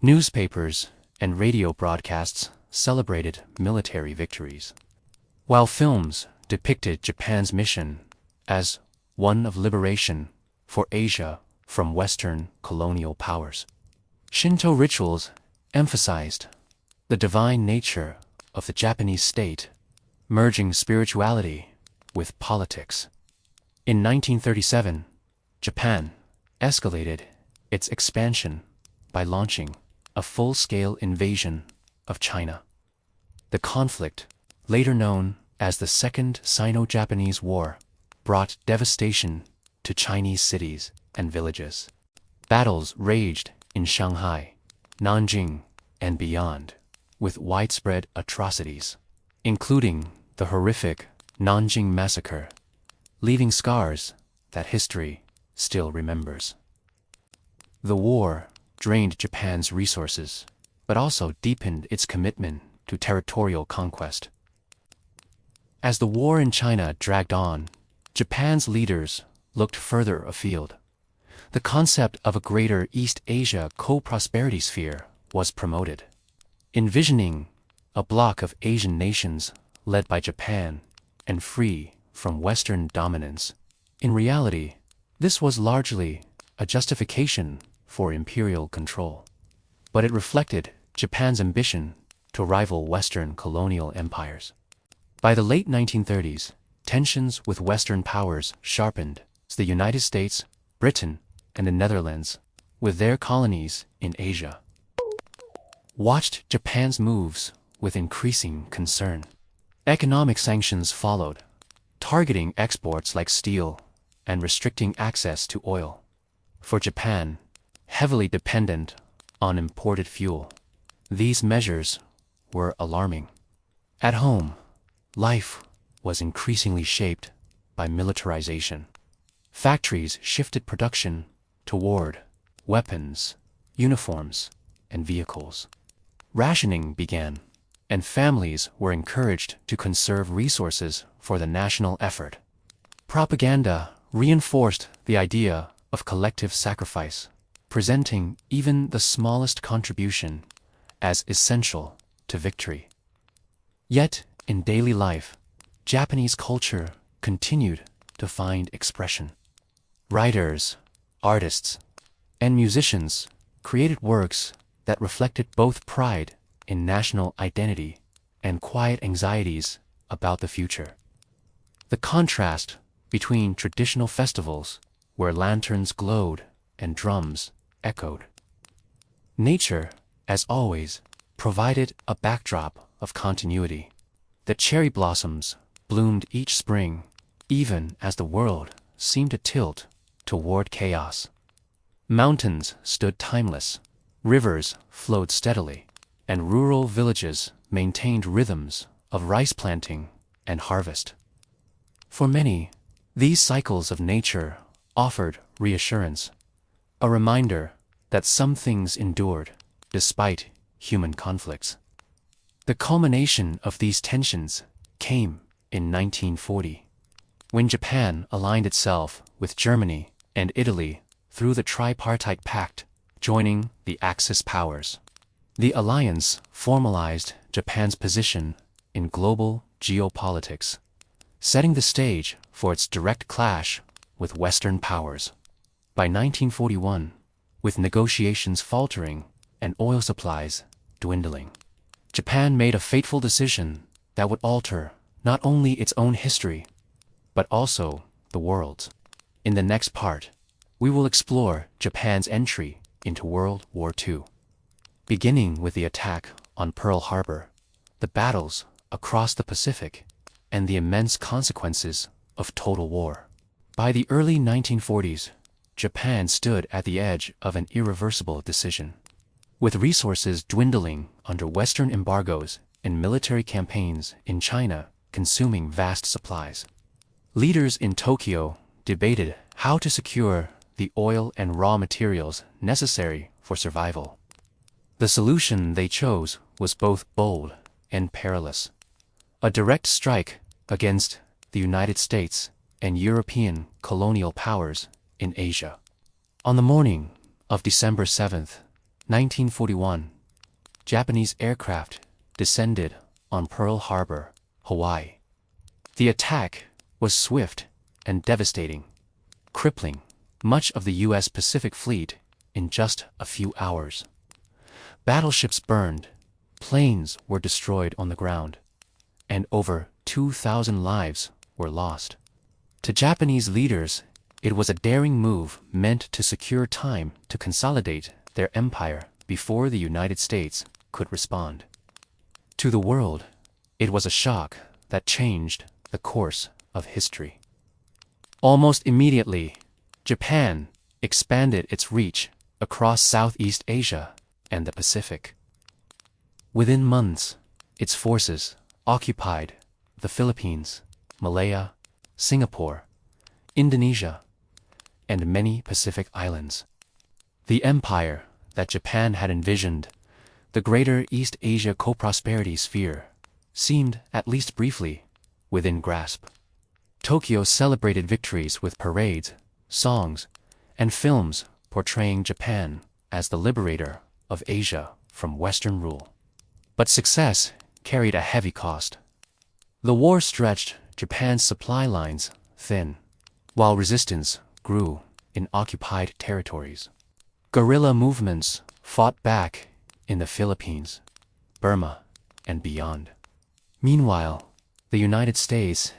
Newspapers and radio broadcasts celebrated military victories, while films depicted Japan's mission as one of liberation for Asia from Western colonial powers. Shinto rituals emphasized the divine nature of the Japanese state, merging spirituality with politics. In 1937, Japan escalated its expansion by launching a full-scale invasion of China. The conflict, later known as the Second Sino-Japanese War, brought devastation to Chinese cities and villages. Battles raged in Shanghai, Nanjing, and beyond, with widespread atrocities, including the horrific Nanjing Massacre, leaving scars that history still remembers. The war drained Japan's resources, but also deepened its commitment to territorial conquest. As the war in China dragged on, Japan's leaders looked further afield. The concept of a greater East Asia co-prosperity sphere was promoted, envisioning a bloc of Asian nations led by Japan and free from Western dominance. In reality, this was largely a justification for imperial control, but it reflected Japan's ambition to rival Western colonial empires. By the late 1930s, tensions with Western powers sharpened as the United States, Britain, and the Netherlands, with their colonies in Asia, watched Japan's moves with increasing concern. Economic sanctions followed, targeting exports like steel and restricting access to oil. For Japan, heavily dependent on imported fuel, these measures were alarming. At home, life was increasingly shaped by militarization. Factories shifted production toward weapons, uniforms, and vehicles. Rationing began, and families were encouraged to conserve resources for the national effort. Propaganda reinforced the idea of collective sacrifice, presenting even the smallest contribution as essential to victory. Yet, in daily life, Japanese culture continued to find expression. Writers, artists, and musicians created works that reflected both pride in national identity and quiet anxieties about the future. The contrast between traditional festivals, where lanterns glowed and drums echoed. Nature, as always, provided a backdrop of continuity. The cherry blossoms bloomed each spring, even as the world seemed to tilt toward chaos. Mountains stood timeless, rivers flowed steadily, and rural villages maintained rhythms of rice planting and harvest. For many, these cycles of nature offered reassurance, a reminder that some things endured despite human conflicts. The culmination of these tensions came in 1940, when Japan aligned itself with Germany and Italy through the Tripartite Pact, joining the Axis powers. The alliance formalized Japan's position in global geopolitics, setting the stage for its direct clash with Western powers. By 1941, with negotiations faltering and oil supplies dwindling, Japan made a fateful decision that would alter not only its own history, but also the world's. In the next part, we will explore Japan's entry into World War II, beginning with the attack on Pearl Harbor, the battles across the Pacific, and the immense consequences of total war. By the early 1940s, Japan stood at the edge of an irreversible decision. With resources dwindling under Western embargoes and military campaigns in China, consuming vast supplies. Leaders in Tokyo debated how to secure the oil and raw materials necessary for survival. The solution they chose was both bold and perilous: a direct strike against the United States and European colonial powers in Asia. On the morning of December 7, 1941, Japanese aircraft descended on Pearl Harbor, Hawaii. The attack was swift and devastating, crippling much of the U.S. Pacific Fleet in just a few hours. Battleships burned, planes were destroyed on the ground, and over 2,000 lives were lost. To Japanese leaders, it was a daring move meant to secure time to consolidate their empire before the United States could respond. To the world, it was a shock that changed the course of history. Almost immediately, Japan expanded its reach across Southeast Asia and the Pacific. Within months, its forces occupied the Philippines, Malaya, Singapore, Indonesia, and many Pacific islands. The empire that Japan had envisioned, the Greater East Asia Co-Prosperity Sphere, seemed, at least briefly, within grasp. Tokyo celebrated victories with parades, songs, and films portraying Japan as the liberator of Asia from Western rule. But success carried a heavy cost. The war stretched Japan's supply lines thin, while resistance grew in occupied territories. Guerrilla movements fought back in the Philippines, Burma, and beyond. Meanwhile, the United States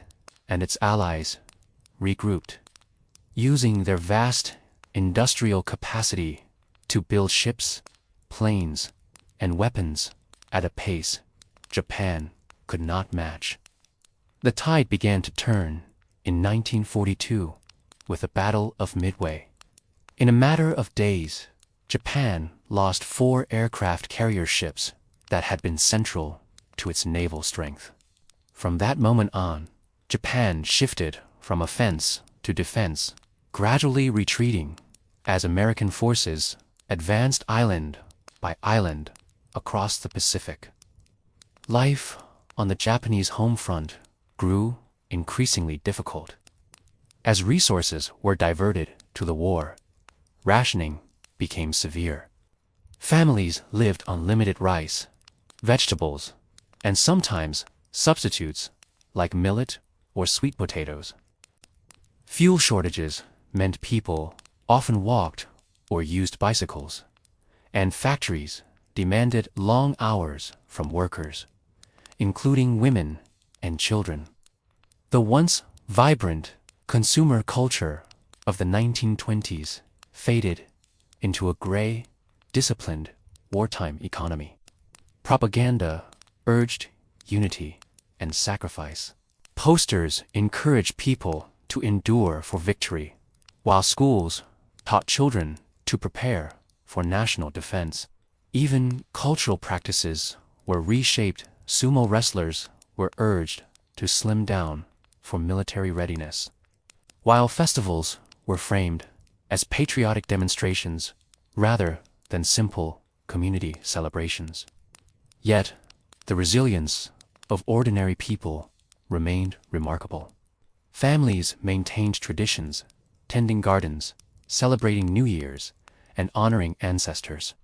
and its allies regrouped, using their vast industrial capacity to build ships, planes, and weapons at a pace Japan could not match. The tide began to turn in 1942 with the Battle of Midway. In a matter of days, Japan lost 4 aircraft carrier ships that had been central to its naval strength. From that moment on, Japan shifted from offense to defense, gradually retreating as American forces advanced island by island across the Pacific. Life on the Japanese home front grew increasingly difficult. As resources were diverted to the war, rationing became severe. Families lived on limited rice, vegetables, and sometimes substitutes like millet or sweet potatoes. Fuel shortages meant people often walked or used bicycles, and factories demanded long hours from workers, including women and children. The once vibrant consumer culture of the 1920s faded into a gray, disciplined wartime economy. Propaganda urged unity and sacrifice. Posters encouraged people to endure for victory, while schools taught children to prepare for national defense. Even cultural practices were reshaped. Sumo wrestlers were urged to slim down for military readiness, while festivals were framed as patriotic demonstrations rather than simple community celebrations. Yet, the resilience of ordinary people remained remarkable. Families maintained traditions, tending gardens, celebrating New Year's, and honoring ancestors.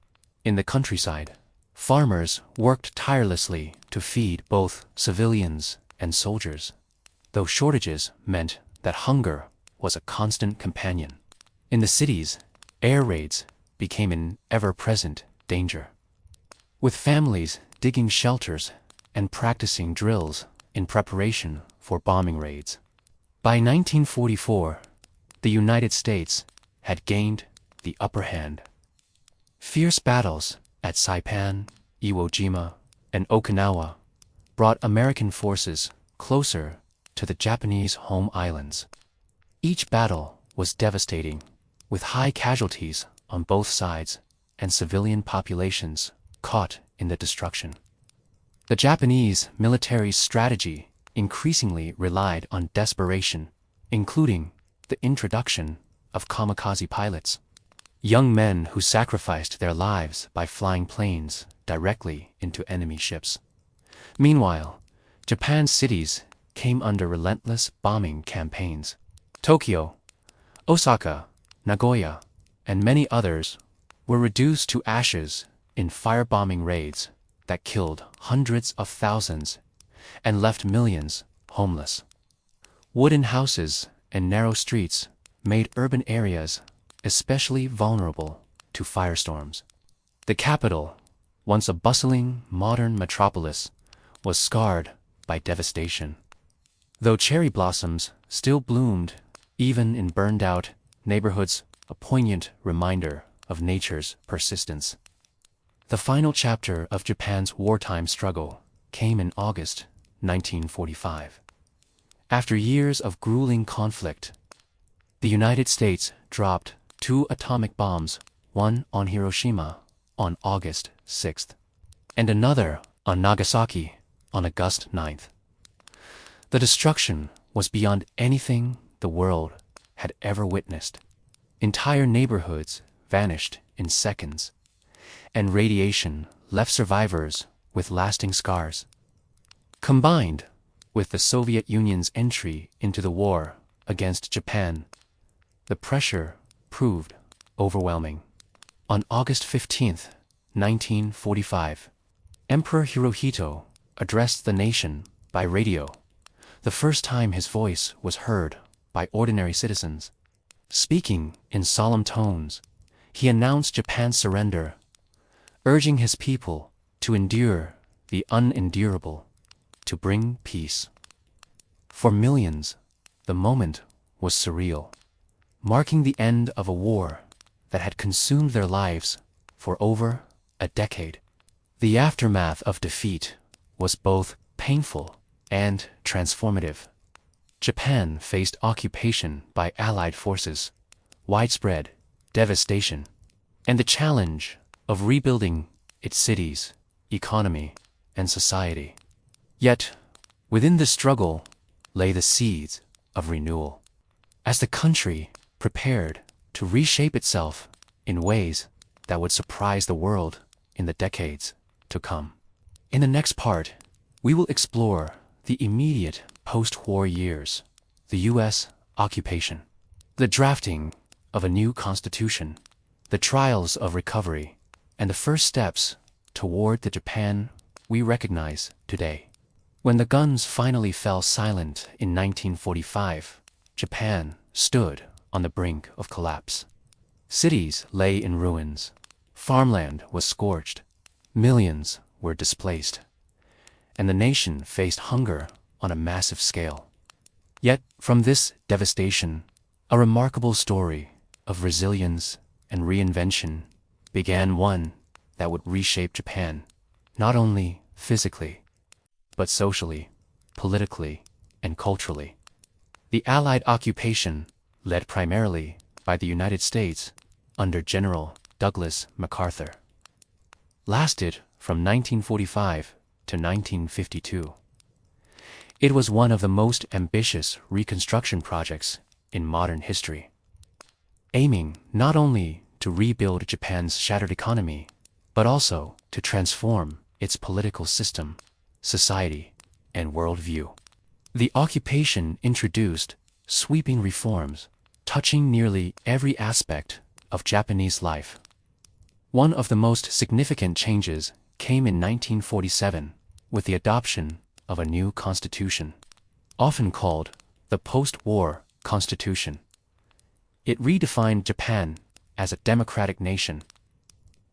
In the countryside, farmers worked tirelessly to feed both civilians and soldiers, though shortages meant that hunger was a constant companion. In the cities, air raids became an ever-present danger, with families digging shelters and practicing drills in preparation for bombing raids. By 1944, the United States had gained the upper hand. Fierce battles at Saipan, Iwo Jima, and Okinawa brought American forces closer to the Japanese home islands. Each battle was devastating, with high casualties on both sides and civilian populations caught in the destruction. The Japanese military strategy increasingly relied on desperation, including the introduction of kamikaze pilots, young men who sacrificed their lives by flying planes directly into enemy ships. Meanwhile, Japan's cities came under relentless bombing campaigns. Tokyo, Osaka, Nagoya, and many others were reduced to ashes in firebombing raids that killed hundreds of thousands and left millions homeless. Wooden houses and narrow streets made urban areas especially vulnerable to firestorms. The capital, once a bustling, modern metropolis, was scarred by devastation. Though cherry blossoms still bloomed even in burned-out neighborhoods, a poignant reminder of nature's persistence. The final chapter of Japan's wartime struggle came in August 1945. After years of grueling conflict, the United States dropped 2 atomic bombs, one on Hiroshima on August 6th, and another on Nagasaki on August 9th. The destruction was beyond anything the world had ever witnessed. Entire neighborhoods vanished in seconds, and radiation left survivors with lasting scars. Combined with the Soviet Union's entry into the war against Japan, the pressure proved overwhelming. On August 15, 1945, Emperor Hirohito addressed the nation by radio, the first time his voice was heard by ordinary citizens. Speaking in solemn tones, he announced Japan's surrender, urging his people to endure the unendurable, to bring peace. For millions, the moment was surreal, marking the end of a war that had consumed their lives for over a decade. The aftermath of defeat was both painful and transformative. Japan faced occupation by Allied forces, widespread devastation, and the challenge of rebuilding its cities, economy, and society. Yet, within the struggle lay the seeds of renewal. As the country prepared to reshape itself in ways that would surprise the world in the decades to come. In the next part, we will explore the immediate post-war years, the U.S. occupation, the drafting of a new constitution, the trials of recovery, and the first steps toward the Japan we recognize today. When the guns finally fell silent in 1945, Japan stood on the brink of collapse. Cities lay in ruins, farmland was scorched, millions were displaced, and the nation faced hunger on a massive scale. Yet from this devastation, a remarkable story of resilience and reinvention began, one that would reshape Japan, not only physically, but socially, politically, and culturally. The Allied occupation, led primarily by the United States under General Douglas MacArthur, lasted from 1945 to 1952. It was one of the most ambitious reconstruction projects in modern history, aiming not only to rebuild Japan's shattered economy, but also to transform its political system, society, and worldview. The occupation introduced sweeping reforms touching nearly every aspect of Japanese life. One of the most significant changes came in 1947 with the adoption of a new constitution, often called the post-war constitution. It redefined Japan as a democratic nation,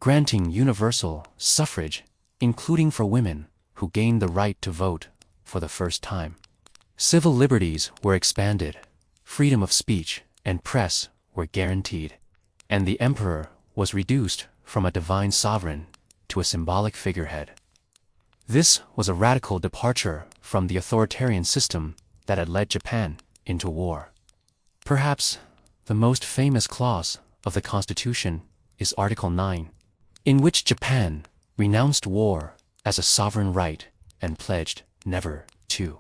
granting universal suffrage, including for women who gained the right to vote for the first time. Civil liberties were expanded, freedom of speech and press were guaranteed, and the emperor was reduced from a divine sovereign to a symbolic figurehead. This was a radical departure from the authoritarian system that had led Japan into war. Perhaps the most famous clause of the Constitution is Article 9, in which Japan renounced war as a sovereign right and pledged never to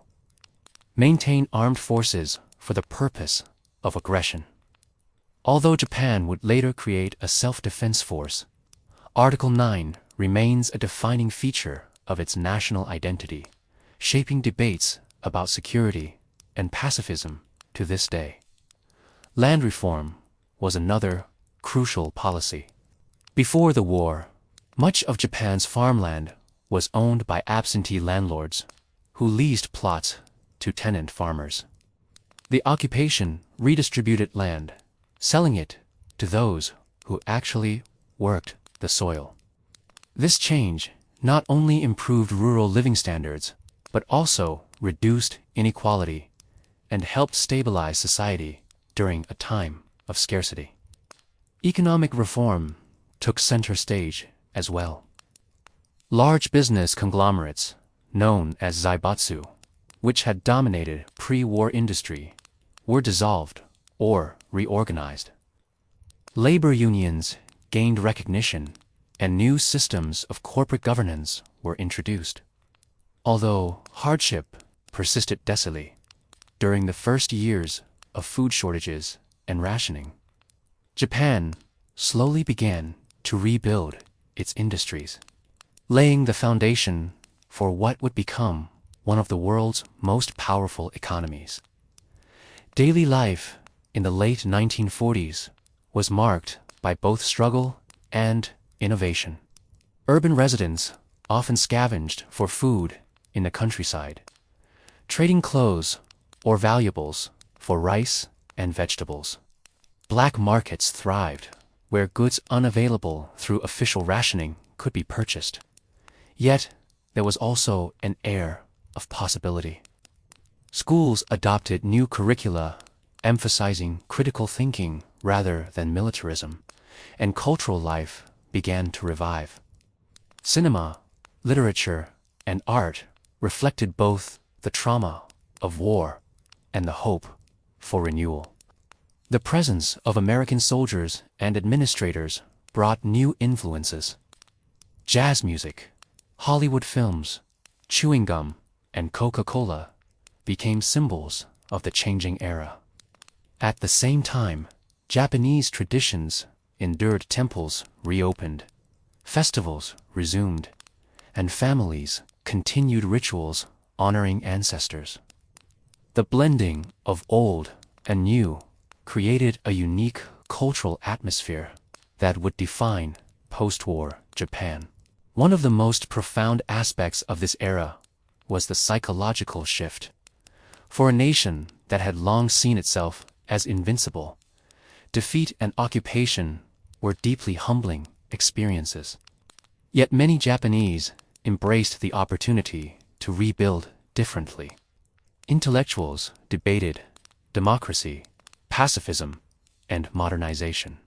maintain armed forces for the purpose of aggression. Although Japan would later create a self-defense force, Article 9 remains a defining feature of its national identity, shaping debates about security and pacifism to this day. Land reform was another crucial policy. Before the war, much of Japan's farmland was owned by absentee landlords who leased plots to tenant farmers. The occupation redistributed land, selling it to those who actually worked the soil. This change not only improved rural living standards, but also reduced inequality and helped stabilize society during a time of scarcity. Economic reform took center stage as well. Large business conglomerates, known as zaibatsu, which had dominated pre-war industry, were dissolved or reorganized. Labor unions gained recognition, and new systems of corporate governance were introduced. Although hardship persisted desolate during the first years of food shortages and rationing, Japan slowly began to rebuild its industries, laying the foundation for what would become one of the world's most powerful economies. Daily life in the late 1940s was marked by both struggle and innovation. Urban residents often scavenged for food in the countryside, trading clothes or valuables for rice and vegetables. Black markets thrived, where goods unavailable through official rationing could be purchased. Yet, there was also an air of possibility. Schools adopted new curricula emphasizing critical thinking rather than militarism, and cultural life began to revive. Cinema, literature, and art reflected both the trauma of war and the hope for renewal. The presence of American soldiers and administrators brought new influences. Jazz music, Hollywood films, chewing gum, and Coca-Cola became symbols of the changing era. At the same time, Japanese traditions endured. Temples reopened, festivals resumed, and families continued rituals honoring ancestors. The blending of old and new created a unique cultural atmosphere that would define post-war Japan. One of the most profound aspects of this era was the psychological shift. For a nation that had long seen itself as invincible, defeat and occupation were deeply humbling experiences. Yet many Japanese embraced the opportunity to rebuild differently. Intellectuals debated democracy, pacifism, and modernization.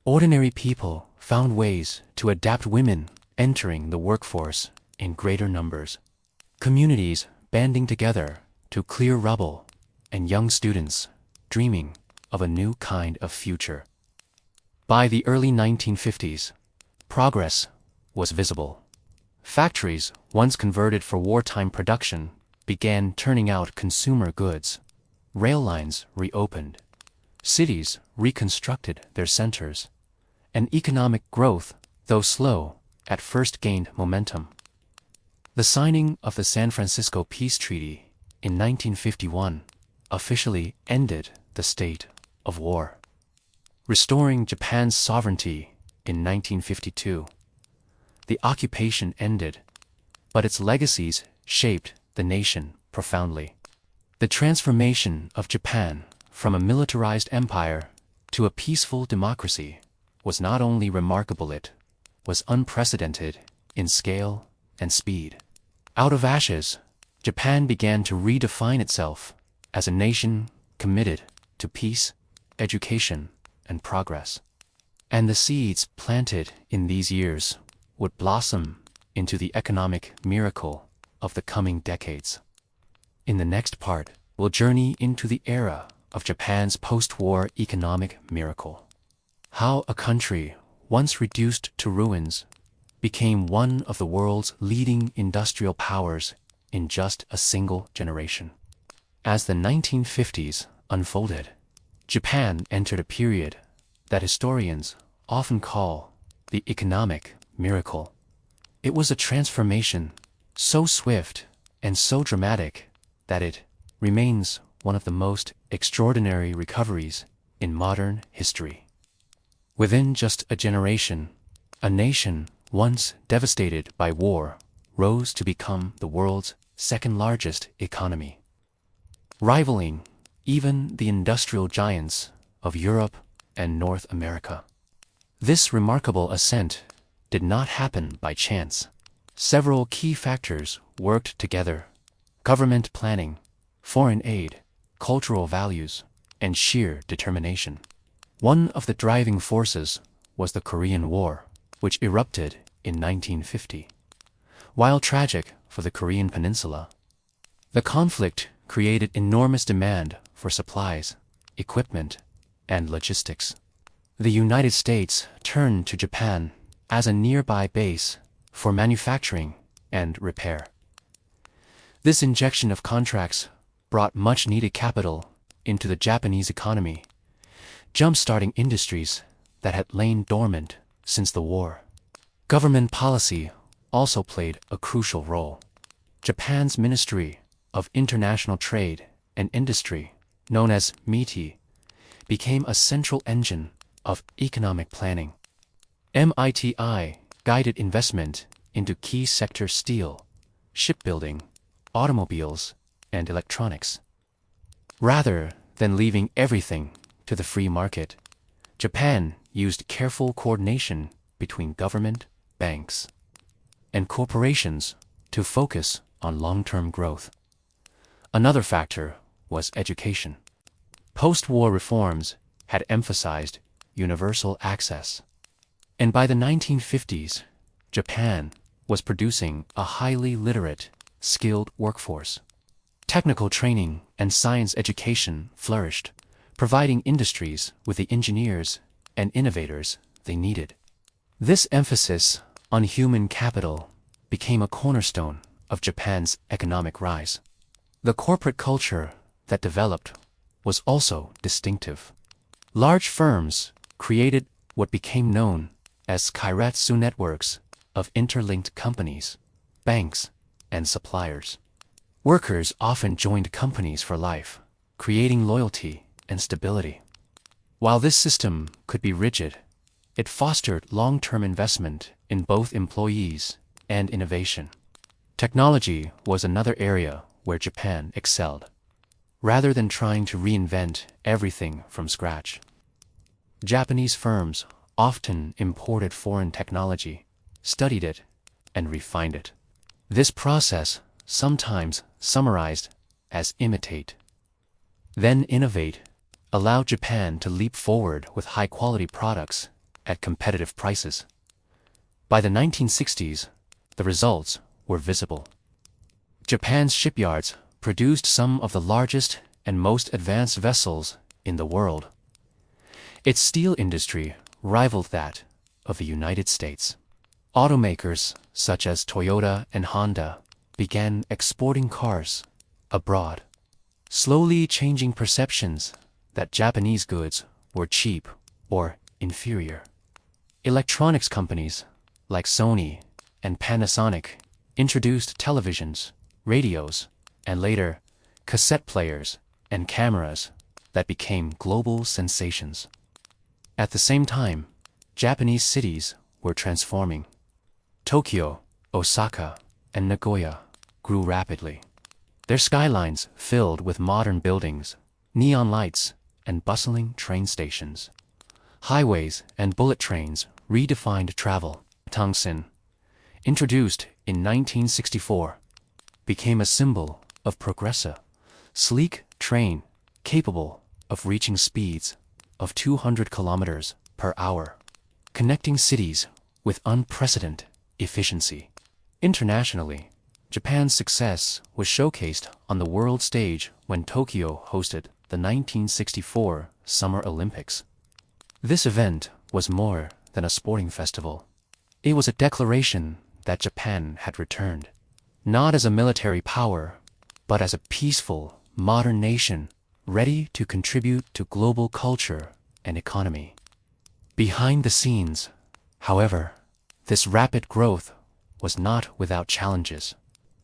Ordinary people found ways to adapt, women entering the workforce in greater numbers, communities banding together to clear rubble, and young students dreaming of a new kind of future. By the early 1950s, progress was visible. Factories, once converted for wartime production, began turning out consumer goods. Rail lines reopened. Cities reconstructed their centers. And economic growth, though slow, at first gained momentum. The signing of the San Francisco Peace Treaty in 1951 officially ended the state of war, restoring Japan's sovereignty in 1952. The occupation ended, but its legacies shaped the nation profoundly. The transformation of Japan from a militarized empire to a peaceful democracy was not only remarkable, it was unprecedented in scale and speed. Out of ashes, Japan began to redefine itself as a nation committed to peace, education, and progress. And the seeds planted in these years would blossom into the economic miracle of the coming decades. In the next part, we'll journey into the era of Japan's post-war economic miracle. How a country once reduced to ruins became one of the world's leading industrial powers in just a single generation. As the 1950s unfolded, Japan entered a period that historians often call the economic miracle. It was a transformation so swift and so dramatic that it remains one of the most extraordinary recoveries in modern history. Within just a generation, a nation once devastated by war rose to become the world's second-largest economy, rivaling even the industrial giants of Europe and North America. This remarkable ascent did not happen by chance. Several key factors worked together: government planning, foreign aid, cultural values, and sheer determination. One of the driving forces was the Korean War, which erupted in 1950. While tragic for the Korean Peninsula, the conflict created enormous demand for supplies, equipment, and logistics. The United States turned to Japan as a nearby base for manufacturing and repair. This injection of contracts brought much-needed capital into the Japanese economy, jump-starting industries that had lain dormant since the war. Government policy also played a crucial role. Japan's Ministry of International Trade and Industry, known as MITI, became a central engine of economic planning. MITI guided investment into key sectors: steel, shipbuilding, automobiles, and electronics. Rather than leaving everything to the free market, Japan used careful coordination between government, banks, and corporations to focus on long-term growth. Another factor was education. Post-war reforms had emphasized universal access, and by the 1950s, Japan was producing a highly literate, skilled workforce. Technical training and science education flourished, providing industries with the engineers and innovators they needed. This emphasis on human capital became a cornerstone of Japan's economic rise. The corporate culture that developed was also distinctive. Large firms created what became known as keiretsu networks of interlinked companies, banks, and suppliers. Workers often joined companies for life, creating loyalty and stability. While this system could be rigid, it fostered long-term investment in both employees and innovation. Technology was another area where Japan excelled. Rather than trying to reinvent everything from scratch, Japanese firms often imported foreign technology, studied it, and refined it. This process, sometimes summarized as imitate, then innovate, allowed Japan to leap forward with high-quality products at competitive prices. By the 1960s, the results were visible. Japan's shipyards produced some of the largest and most advanced vessels in the world. Its steel industry rivaled that of the United States. Automakers such as Toyota and Honda began exporting cars abroad, slowly changing perceptions that Japanese goods were cheap or inferior. Electronics companies like Sony and Panasonic introduced televisions, radios, and later cassette players and cameras that became global sensations. At the same time, Japanese cities were transforming. Tokyo, Osaka, and Nagoya grew rapidly. Their skylines filled with modern buildings, neon lights, and bustling train stations. Highways and bullet trains redefined travel. Tongsin, introduced in 1964, became a symbol of progressive, sleek train capable of reaching speeds of 200 kilometers per hour, connecting cities with unprecedented efficiency. Internationally, Japan's success was showcased on the world stage when Tokyo hosted the 1964 Summer Olympics. This event was more than a sporting festival. It was a declaration that Japan had returned, not as a military power, but as a peaceful, modern nation ready to contribute to global culture and economy. Behind the scenes, however, this rapid growth was not without challenges.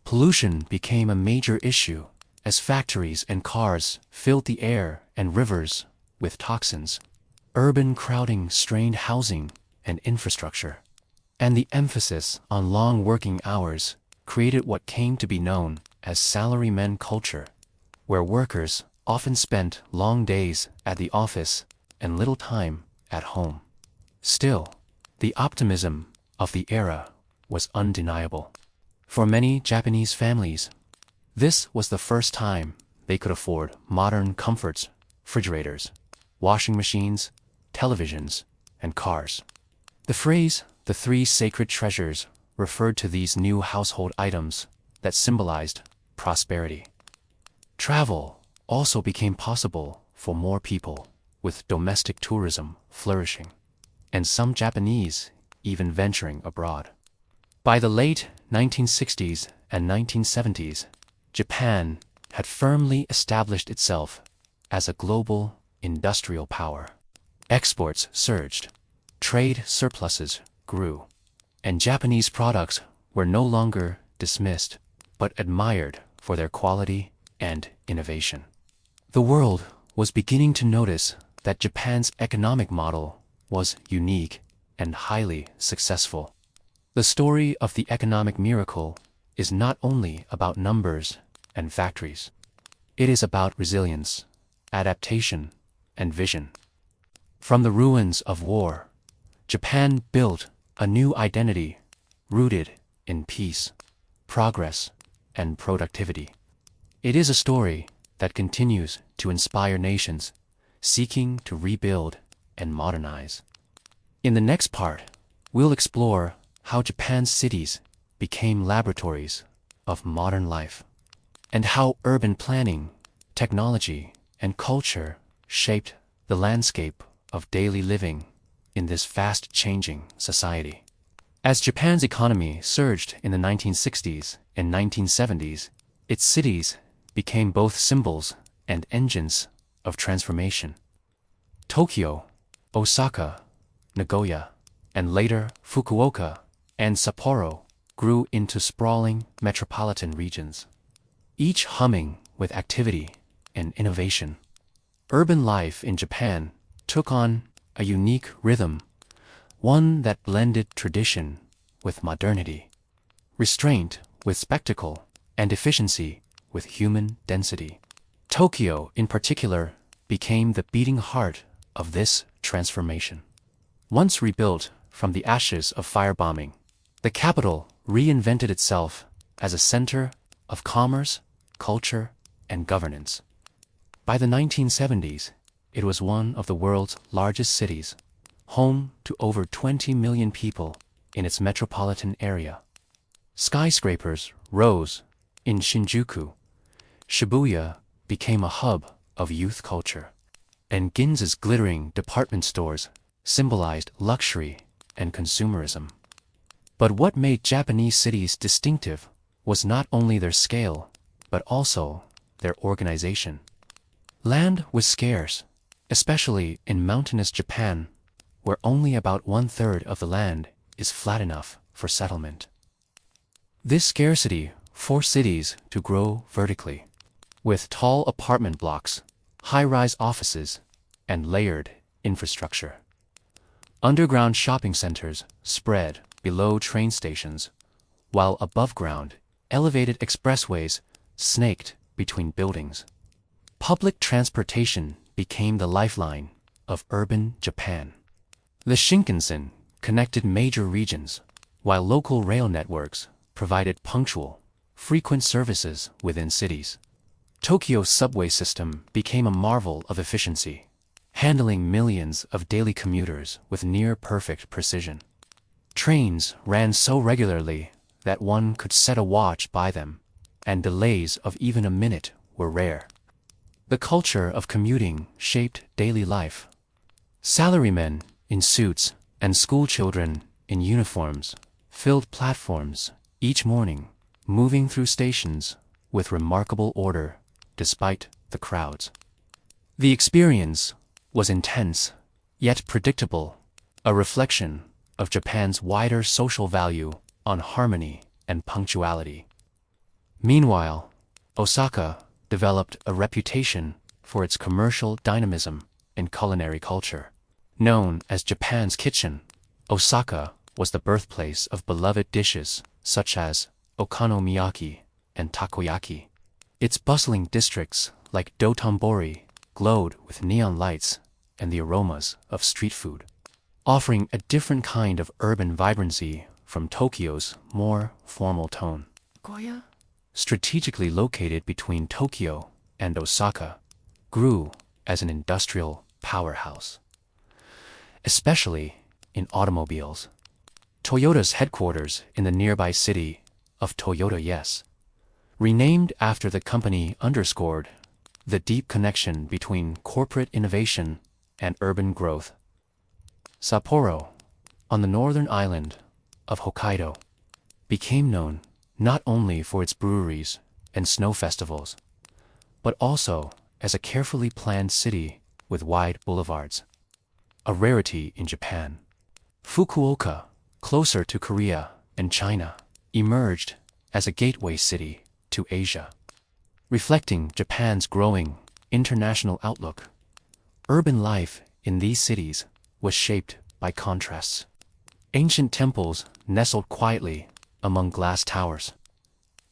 Pollution became a major issue as factories and cars filled the air and rivers with toxins. Urban crowding strained housing and infrastructure, and the emphasis on long working hours created what came to be known as salaryman culture, where workers often spent long days at the office and little time at home. Still, the optimism of the era was undeniable. For many Japanese families, this was the first time they could afford modern comforts, refrigerators, washing machines, televisions, and cars. The phrase, "the three sacred treasures," referred to these new household items that symbolized prosperity. Travel also became possible for more people, with domestic tourism flourishing, and some Japanese even venturing abroad. By the late 1960s and 1970s, Japan had firmly established itself as a global industrial power. Exports surged, trade surpluses grew, and Japanese products were no longer dismissed, but admired for their quality and innovation. The world was beginning to notice that Japan's economic model was unique and highly successful. The story of the economic miracle is not only about numbers and factories. It is about resilience, adaptation, and vision. From the ruins of war, Japan built a new identity rooted in peace, progress, and productivity. It is a story that continues to inspire nations seeking to rebuild and modernize. In the next part, we'll explore how Japan's cities became laboratories of modern life, and how urban planning, technology, and culture shaped the landscape of daily living in this fast-changing society. As Japan's economy surged in the 1960s and 1970s, its cities became both symbols and engines of transformation. Tokyo, Osaka, Nagoya, and later Fukuoka and Sapporo grew into sprawling metropolitan regions, each humming with activity and innovation. Urban life in Japan took on a unique rhythm, one that blended tradition with modernity, restraint with spectacle, and efficiency with human density. Tokyo, in particular, became the beating heart of this transformation. Once rebuilt from the ashes of firebombing, the capital reinvented itself as a center of commerce, culture, and governance. By the 1970s, it was one of the world's largest cities, home to over 20 million people in its metropolitan area. Skyscrapers rose in Shinjuku. Shibuya became a hub of youth culture, and Ginza's glittering department stores symbolized luxury and consumerism. But what made Japanese cities distinctive was not only their scale, but also their organization. Land was scarce, especially in mountainous Japan, where only about 1/3 of the land is flat enough for settlement. This scarcity forced cities to grow vertically, with tall apartment blocks, high-rise offices, and layered infrastructure. Underground shopping centers spread below train stations, while above ground, elevated expressways snaked between buildings. Public transportation became the lifeline of urban Japan. The Shinkansen connected major regions, while local rail networks provided punctual, frequent services within cities. Tokyo's subway system became a marvel of efficiency, handling millions of daily commuters with near-perfect precision. Trains ran so regularly that one could set a watch by them, and delays of even a minute were rare. The culture of commuting shaped daily life. Salarymen in suits and schoolchildren in uniforms filled platforms each morning, moving through stations with remarkable order despite the crowds. The experience was intense, yet predictable, a reflection of Japan's wider social value on harmony and punctuality. Meanwhile, Osaka developed a reputation for its commercial dynamism and culinary culture. Known as Japan's kitchen, Osaka was the birthplace of beloved dishes such as okonomiyaki and takoyaki. Its bustling districts like Dotonbori glowed with neon lights and the aromas of street food, offering a different kind of urban vibrancy from Tokyo's more formal tone. Nagoya, strategically located between Tokyo and Osaka, grew as an industrial powerhouse, especially in automobiles. Toyota's headquarters in the nearby city of Toyota, yes, renamed after the company, underscored the deep connection between corporate innovation and urban growth. Sapporo, on the northern island of Hokkaido, became known not only for its breweries and snow festivals, but also as a carefully planned city with wide boulevards, a rarity in Japan. Fukuoka, closer to Korea and China, emerged as a gateway city to Asia. Reflecting Japan's growing international outlook, urban life in these cities was shaped by contrasts. Ancient temples nestled quietly among glass towers.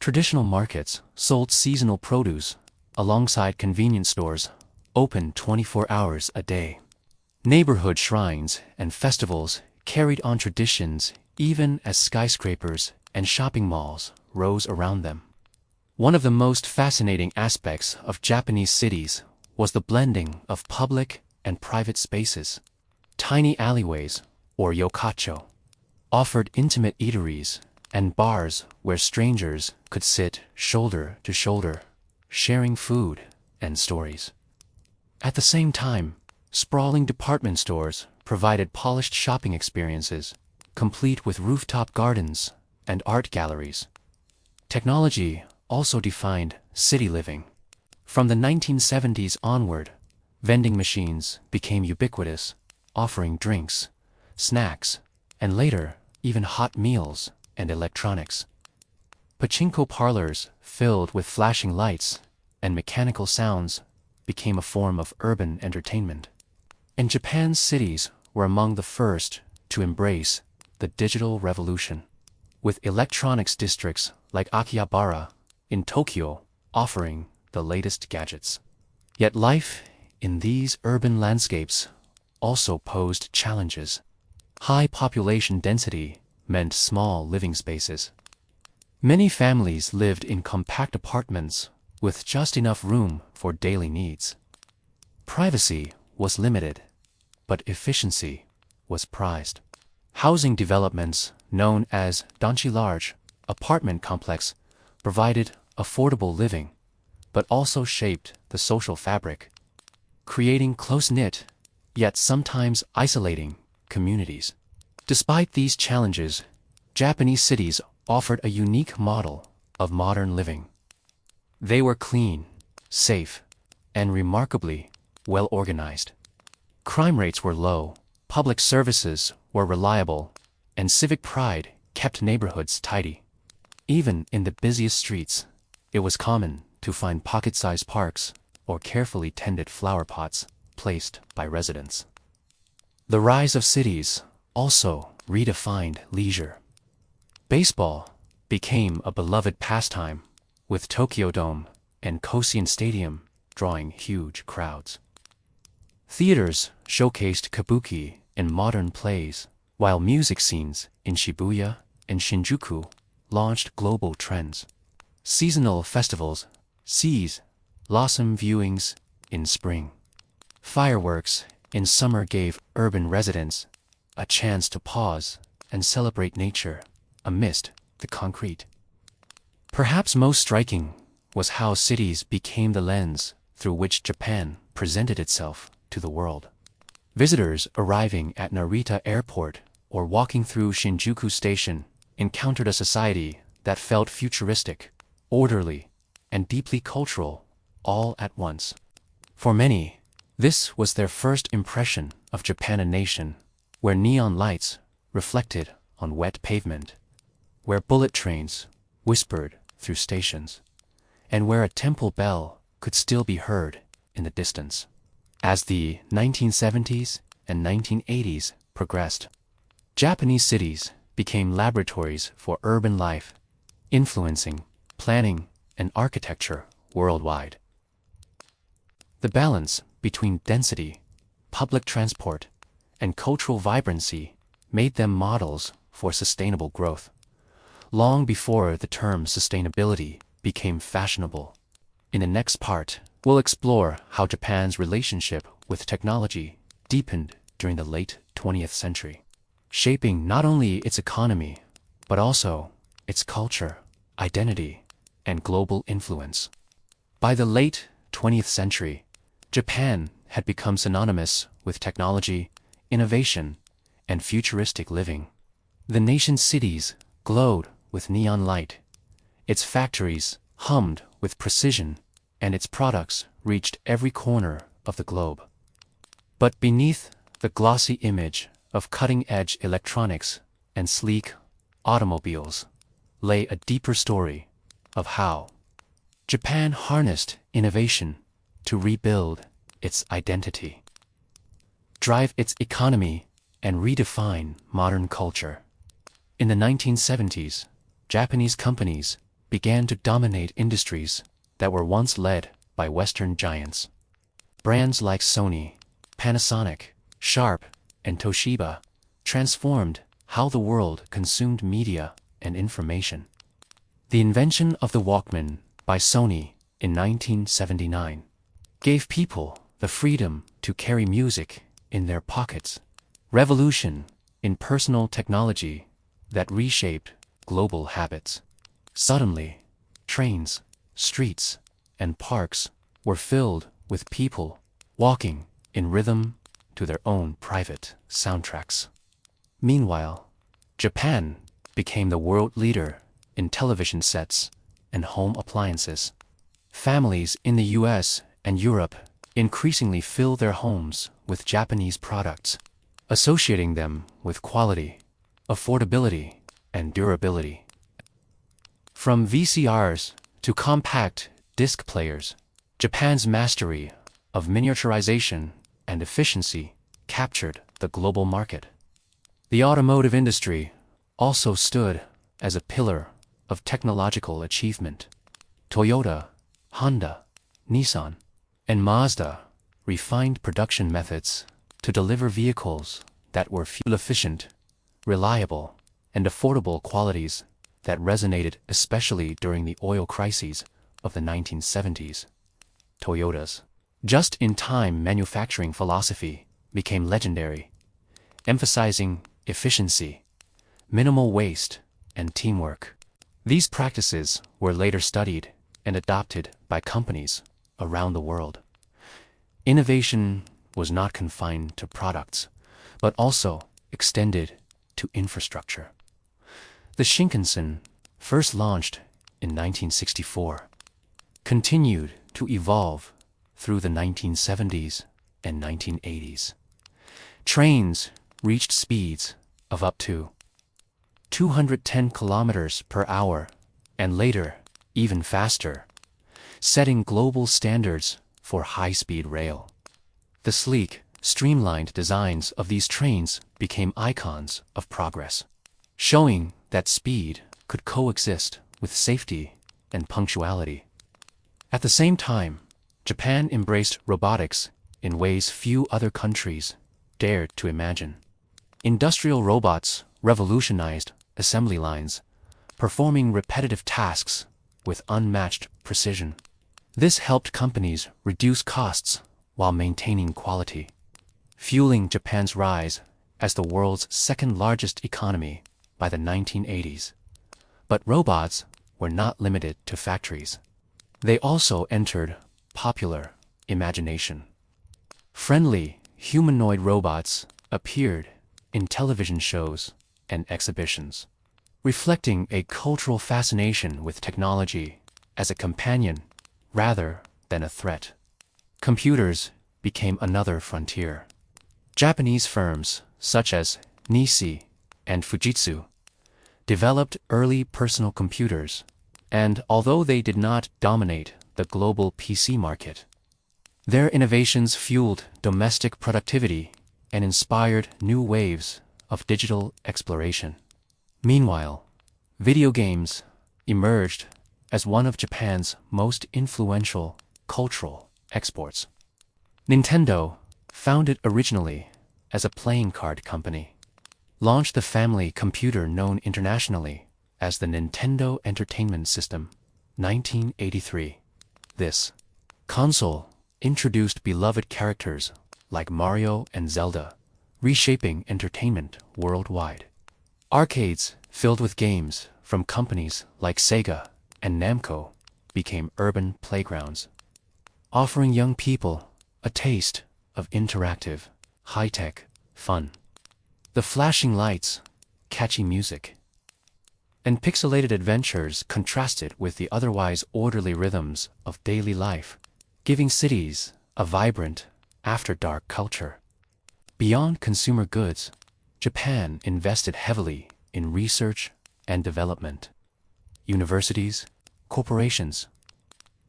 Traditional markets sold seasonal produce alongside convenience stores open 24 hours a day. Neighborhood shrines and festivals carried on traditions even as skyscrapers and shopping malls rose around them. One of the most fascinating aspects of Japanese cities was the blending of public and private spaces. Tiny alleyways, or yokacho, offered intimate eateries and bars where strangers could sit shoulder to shoulder, sharing food and stories. At the same time, sprawling department stores provided polished shopping experiences, complete with rooftop gardens and art galleries. Technology also defined city living. From the 1970s onward, vending machines became ubiquitous, offering drinks, snacks, and later even hot meals and electronics. Pachinko parlors filled with flashing lights and mechanical sounds became a form of urban entertainment. And Japan's cities were among the first to embrace the digital revolution, with electronics districts like Akihabara in Tokyo offering the latest gadgets. Yet life in these urban landscapes also posed challenges. High population density meant small living spaces. Many families lived in compact apartments with just enough room for daily needs. Privacy was limited, but efficiency was prized. Housing developments known as donchi large apartment complex provided affordable living, but also shaped the social fabric, creating close-knit, yet sometimes isolating, communities. Despite these challenges, Japanese cities offered a unique model of modern living. They were clean, safe, and remarkably well organized. Crime rates were low, public services were reliable, and civic pride kept neighborhoods tidy. Even in the busiest streets, it was common to find pocket-sized parks or carefully tended flower pots placed by residents. The rise of cities also redefined leisure. Baseball became a beloved pastime, with Tokyo Dome and Koshien Stadium drawing huge crowds. Theaters showcased kabuki and modern plays, while music scenes in Shibuya and Shinjuku launched global trends. Seasonal festivals seized blossom viewings in spring. Fireworks in summer gave urban residents a chance to pause and celebrate nature amidst the concrete. Perhaps most striking was how cities became the lens through which Japan presented itself to the world. Visitors arriving at Narita Airport or walking through Shinjuku Station encountered a society that felt futuristic, orderly, and deeply cultural all at once. For many, this was their first impression of Japan, a nation where neon lights reflected on wet pavement, where bullet trains whispered through stations, and where a temple bell could still be heard in the distance. As the 1970s and 1980s progressed, Japanese cities became laboratories for urban life, influencing planning and architecture worldwide. The balance between density, public transport, and cultural vibrancy made them models for sustainable growth, long before the term sustainability became fashionable. In the next part, we'll explore how Japan's relationship with technology deepened during the late 20th century, shaping not only its economy, but also its culture, identity, and global influence. By the late 20th century, Japan had become synonymous with technology, innovation, and futuristic living. The nation's cities glowed with neon light, its factories hummed with precision, and its products reached every corner of the globe. But beneath the glossy image of cutting-edge electronics and sleek automobiles lay a deeper story of how Japan harnessed innovation to rebuild its identity, drive its economy, and redefine modern culture. In the 1970s, Japanese companies began to dominate industries that were once led by Western giants. Brands like Sony, Panasonic, Sharp, and Toshiba transformed how the world consumed media and information. The invention of the Walkman by Sony in 1979 gave people the freedom to carry music in their pockets, revolution in personal technology that reshaped global habits. Suddenly, trains, streets, and parks were filled with people walking in rhythm to their own private soundtracks. Meanwhile, Japan became the world leader in television sets and home appliances. Families in the US and Europe increasingly fill their homes with Japanese products, associating them with quality, affordability, and durability. From VCRs to compact disc players, Japan's mastery of miniaturization and efficiency captured the global market. The automotive industry also stood as a pillar of technological achievement. Toyota, Honda, Nissan, and Mazda refined production methods to deliver vehicles that were fuel-efficient, reliable, and affordable, qualities that resonated especially during the oil crises of the 1970s. Toyota's just-in-time manufacturing philosophy became legendary, emphasizing efficiency, minimal waste, and teamwork. These practices were later studied and adopted by companies around the world. Innovation was not confined to products, but also extended to infrastructure. The Shinkansen, first launched in 1964, continued to evolve through the 1970s and 1980s. Trains reached speeds of up to 210 kilometers per hour, and later even faster, setting global standards for high-speed rail. The sleek, streamlined designs of these trains became icons of progress, showing that speed could coexist with safety and punctuality. At the same time, Japan embraced robotics in ways few other countries dared to imagine. Industrial robots revolutionized assembly lines, performing repetitive tasks with unmatched precision. This helped companies reduce costs while maintaining quality, fueling Japan's rise as the world's second-largest economy by the 1980s. But robots were not limited to factories. They also entered popular imagination. Friendly humanoid robots appeared in television shows and exhibitions, reflecting a cultural fascination with technology as a companion rather than a threat. Computers became another frontier. Japanese firms such as Nisei and Fujitsu developed early personal computers, and although they did not dominate the global PC market, their innovations fueled domestic productivity and inspired new waves of digital exploration. Meanwhile, video games emerged as one of Japan's most influential cultural exports. Nintendo, founded originally as a playing card company, launched the family computer known internationally as the Nintendo Entertainment System, 1983. This console introduced beloved characters like Mario and Zelda, reshaping entertainment worldwide. Arcades filled with games from companies like Sega and Namco became urban playgrounds, offering young people a taste of interactive, high-tech fun. The flashing lights, catchy music, and pixelated adventures contrasted with the otherwise orderly rhythms of daily life, giving cities a vibrant, after-dark culture. Beyond consumer goods, Japan invested heavily in research and development. Universities, corporations,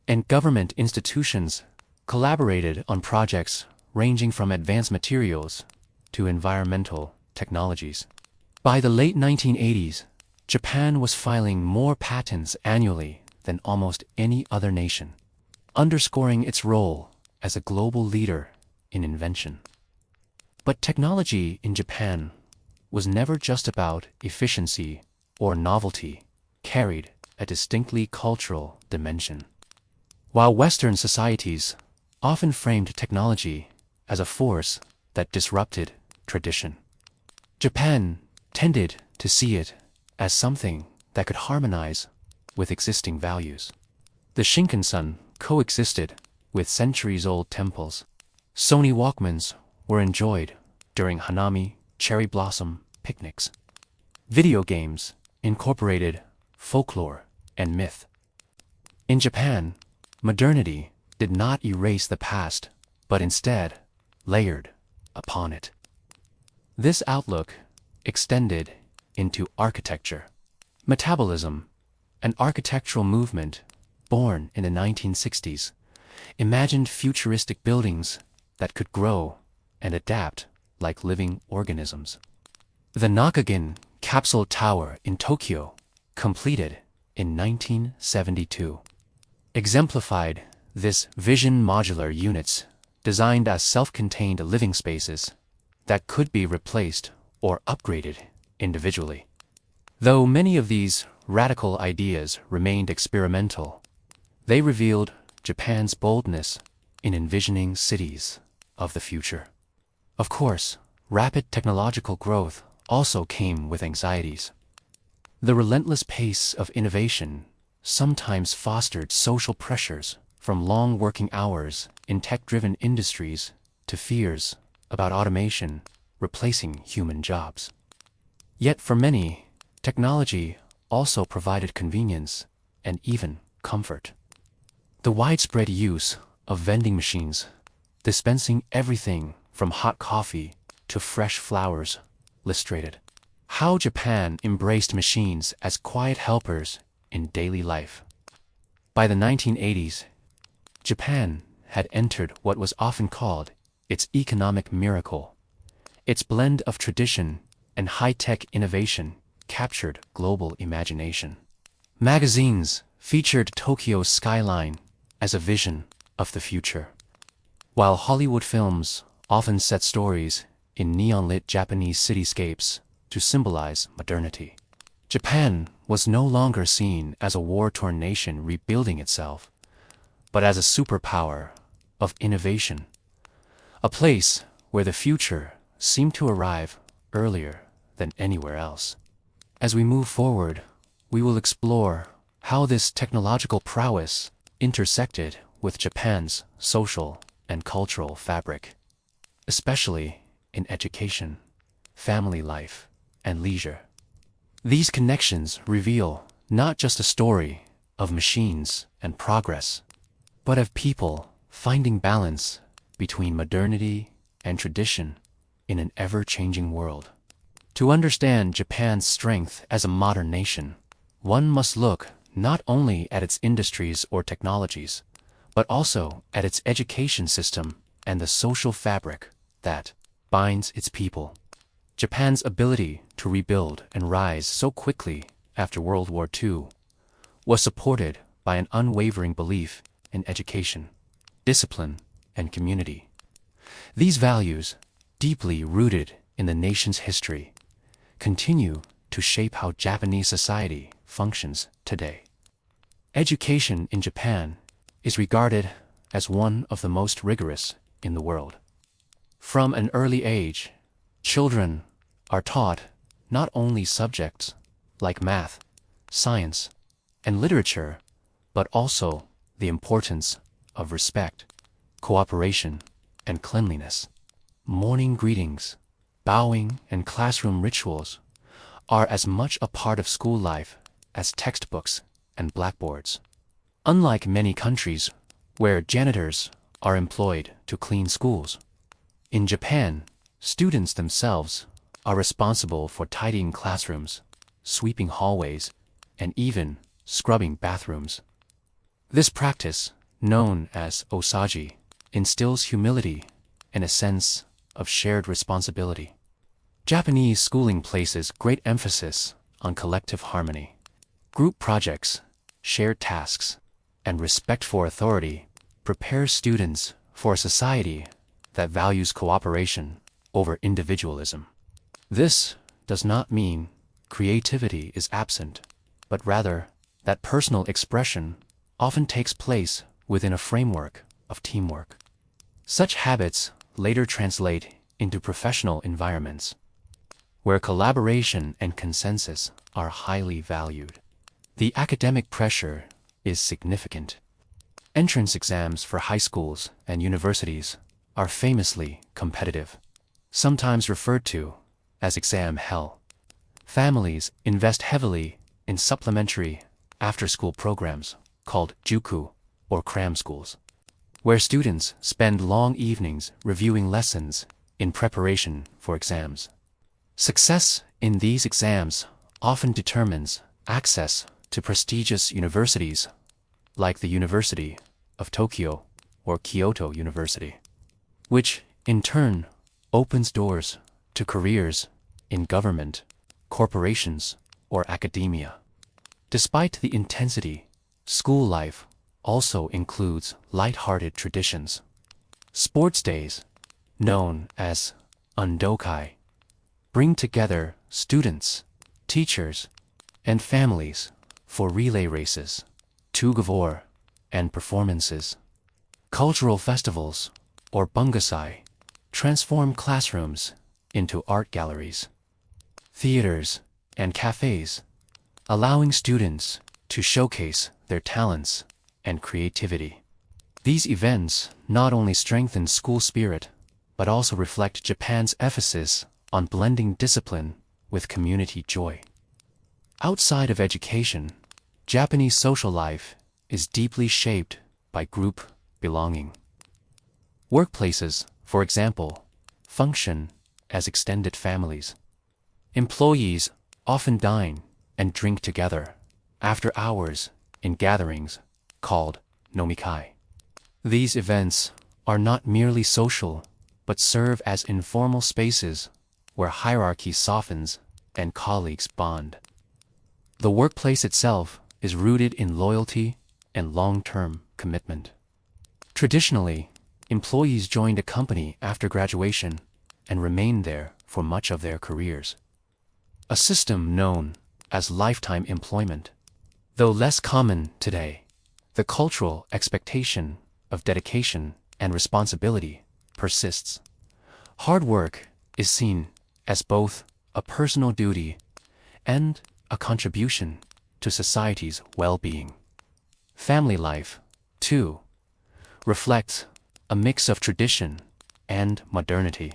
and government institutions collaborated on projects ranging from advanced materials to environmental technologies. By the late 1980s, Japan was filing more patents annually than almost any other nation, underscoring its role as a global leader in invention. But technology in Japan was never just about efficiency or novelty, carried a distinctly cultural dimension. While Western societies often framed technology as a force that disrupted tradition, Japan tended to see it as something that could harmonize with existing values. The Shinkansen coexisted with centuries-old temples. Sony Walkmans were enjoyed during Hanami cherry blossom picnics. Video games incorporated folklore and myth. In Japan, modernity did not erase the past, but instead layered upon it. This outlook extended into architecture. Metabolism, an architectural movement born in the 1960s, imagined futuristic buildings that could grow and adapt like living organisms. The Nakagin Capsule Tower in Tokyo, completed in 1972, exemplified this vision. Modular units designed as self-contained living spaces that could be replaced or upgraded individually. Though many of these radical ideas remained experimental, they revealed Japan's boldness in envisioning cities of the future. Of course, rapid technological growth also came with anxieties. The relentless pace of innovation sometimes fostered social pressures, from long working hours in tech-driven industries to fears about automation replacing human jobs. Yet for many, technology also provided convenience and even comfort. The widespread use of vending machines, dispensing everything from hot coffee to fresh flowers, illustrated how Japan embraced machines as quiet helpers in daily life. By the 1980s, Japan had entered what was often called its economic miracle. Its blend of tradition and high-tech innovation captured global imagination. Magazines featured Tokyo's skyline as a vision of the future, while Hollywood films often set stories in neon-lit Japanese cityscapes to symbolize modernity. Japan was no longer seen as a war-torn nation rebuilding itself, but as a superpower of innovation, a place where the future seemed to arrive earlier than anywhere else. As we move forward, we will explore how this technological prowess intersected with Japan's social and cultural fabric, especially in education. family life, and leisure. These connections reveal not just a story of machines and progress, but of people finding balance between modernity and tradition in an ever-changing world. To understand Japan's strength as a modern nation, one must look not only at its industries or technologies, but also at its education system and the social fabric that binds its people. Japan's ability to rebuild and rise so quickly after World War II was supported by an unwavering belief in education, discipline, and community. These values, deeply rooted in the nation's history, continue to shape how Japanese society functions today. Education in Japan is regarded as one of the most rigorous in the world. From an early age, children are taught not only subjects like math, science, and literature, but also the importance of respect, cooperation, and cleanliness. Morning greetings, bowing, and classroom rituals are as much a part of school life as textbooks and blackboards. Unlike many countries where janitors are employed to clean schools, in Japan, students themselves are responsible for tidying classrooms, sweeping hallways, and even scrubbing bathrooms. This practice, known as osaji, instills humility and a sense of shared responsibility. Japanese schooling places great emphasis on collective harmony. Group projects, shared tasks, and respect for authority prepare students for a society that values cooperation over individualism. This does not mean creativity is absent, but rather that personal expression often takes place within a framework of teamwork. Such habits later translate into professional environments, where collaboration and consensus are highly valued. The academic pressure is significant. Entrance exams for high schools and universities are famously competitive, sometimes referred to as exam hell. Families invest heavily in supplementary after-school programs called juku, or cram schools, where students spend long evenings reviewing lessons in preparation for exams. Success in these exams often determines access to prestigious universities like the University of Tokyo or Kyoto University, which in turn opens doors to careers in government, corporations, or academia. Despite the intensity, school life also includes light-hearted traditions. Sports days, known as undokai, bring together students, teachers, and families for relay races, tug of war, and performances. Cultural festivals, or bungasai, transform classrooms into art galleries, theaters, and cafes, allowing students to showcase their talents and creativity. These events not only strengthen school spirit, but also reflect Japan's emphasis on blending discipline with community joy. Outside of education, Japanese social life is deeply shaped by group belonging. Workplaces, for example, function as extended families. Employees often dine and drink together after hours in gatherings called nomikai. These events are not merely social, but serve as informal spaces where hierarchy softens and colleagues bond. The workplace itself is rooted in loyalty and long-term commitment. Traditionally, employees joined a company after graduation and remained there for much of their careers, a system known as lifetime employment. Though less common today, the cultural expectation of dedication and responsibility persists. Hard work is seen as both a personal duty and a contribution to society's well-being. Family life, too, reflects a mix of tradition and modernity.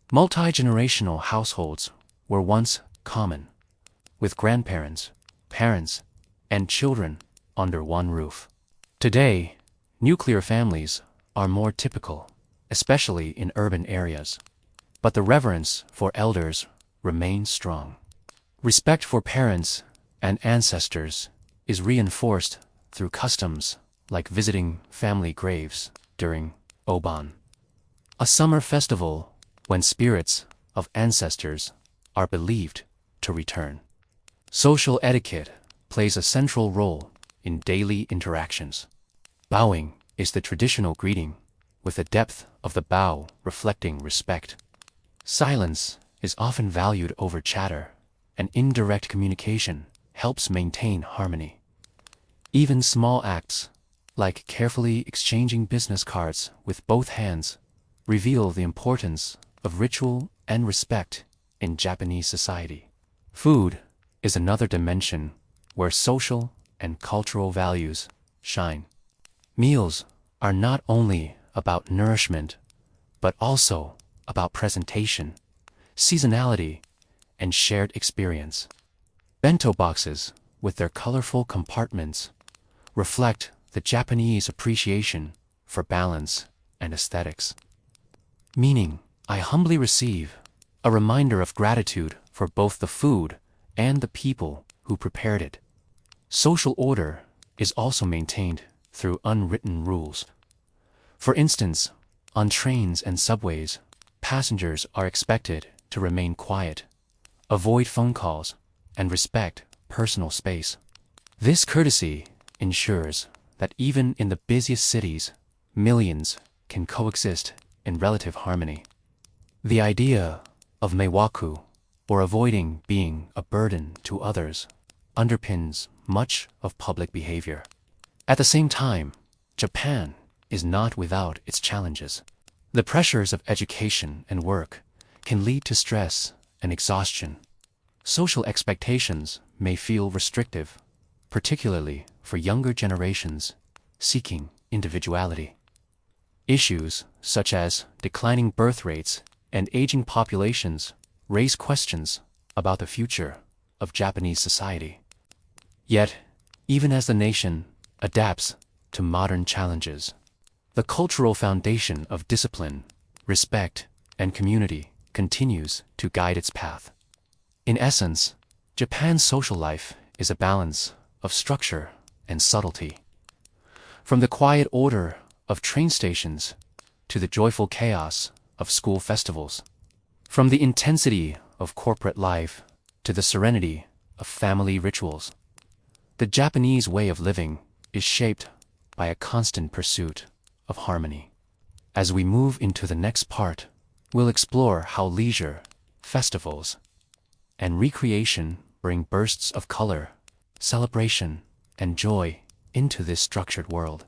Multi-generational households were once common, with grandparents, parents, and children under one roof. Today, nuclear families are more typical, especially in urban areas, but the reverence for elders remains strong. Respect for parents and ancestors is reinforced through customs like visiting family graves during Oban, a summer festival when spirits of ancestors are believed to return. Social etiquette plays a central role in daily interactions. Bowing is the traditional greeting, with the depth of the bow reflecting respect. Silence is often valued over chatter, and indirect communication helps maintain harmony. Even small acts, like carefully exchanging business cards with both hands, reveal the importance of ritual and respect in Japanese society. Food is another dimension where social and cultural values shine. Meals are not only about nourishment, but also about presentation, seasonality, and shared experience. Bento boxes, with their colorful compartments, reflect the Japanese appreciation for balance and aesthetics. Meaning, I humbly receive, a reminder of gratitude for both the food and the people who prepared it. Social order is also maintained through unwritten rules. For instance, on trains and subways, passengers are expected to remain quiet, avoid phone calls, and respect personal space. This courtesy ensures that even in the busiest cities, millions can coexist in relative harmony. The idea of meiwaku, or avoiding being a burden to others, underpins much of public behavior. At the same time, Japan is not without its challenges. The pressures of education and work can lead to stress and exhaustion. Social expectations may feel restrictive, particularly for younger generations seeking individuality. Issues such as declining birth rates and aging populations raise questions about the future of Japanese society. Yet, even as the nation adapts to modern challenges, the cultural foundation of discipline, respect, and community continues to guide its path. In essence, Japan's social life is a balance of structure and subtlety. From the quiet order of train stations to the joyful chaos of school festivals, from the intensity of corporate life to the serenity of family rituals, the Japanese way of living is shaped by a constant pursuit of harmony. As we move into the next part, we'll explore how leisure, festivals, and recreation bring bursts of color, celebration, and joy into this structured world,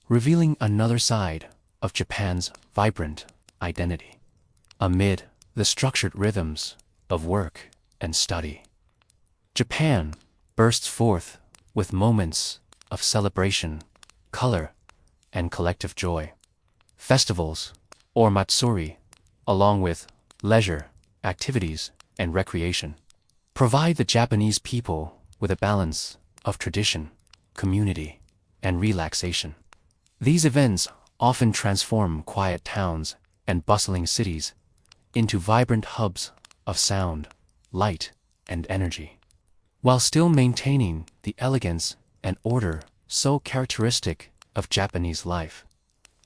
revealing another side of Japan's vibrant identity. Amid the structured rhythms of work and study, Japan bursts forth with moments of celebration, color, and collective joy. Festivals, or matsuri, along with leisure, activities, and recreation, provide the Japanese people with a balance of tradition, community, and relaxation. These events often transform quiet towns and bustling cities into vibrant hubs of sound, light, and energy, while still maintaining the elegance and order so characteristic of Japanese life.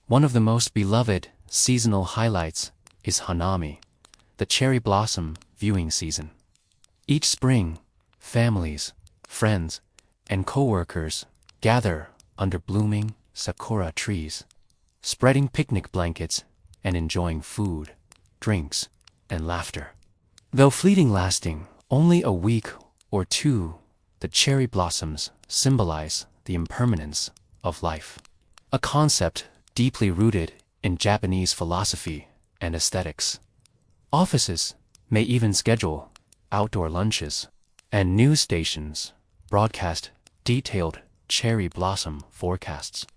One of the most beloved seasonal highlights is Hanami, the cherry blossom viewing season. Each spring, families, friends, and co-workers gather under blooming sakura trees, spreading picnic blankets and enjoying food, drinks, and laughter. Though fleeting, lasting only a week or two, the cherry blossoms symbolize the impermanence of life, a concept deeply rooted in Japanese philosophy and aesthetics. Offices may even schedule outdoor lunches, and news stations broadcast detailed cherry blossom forecasts,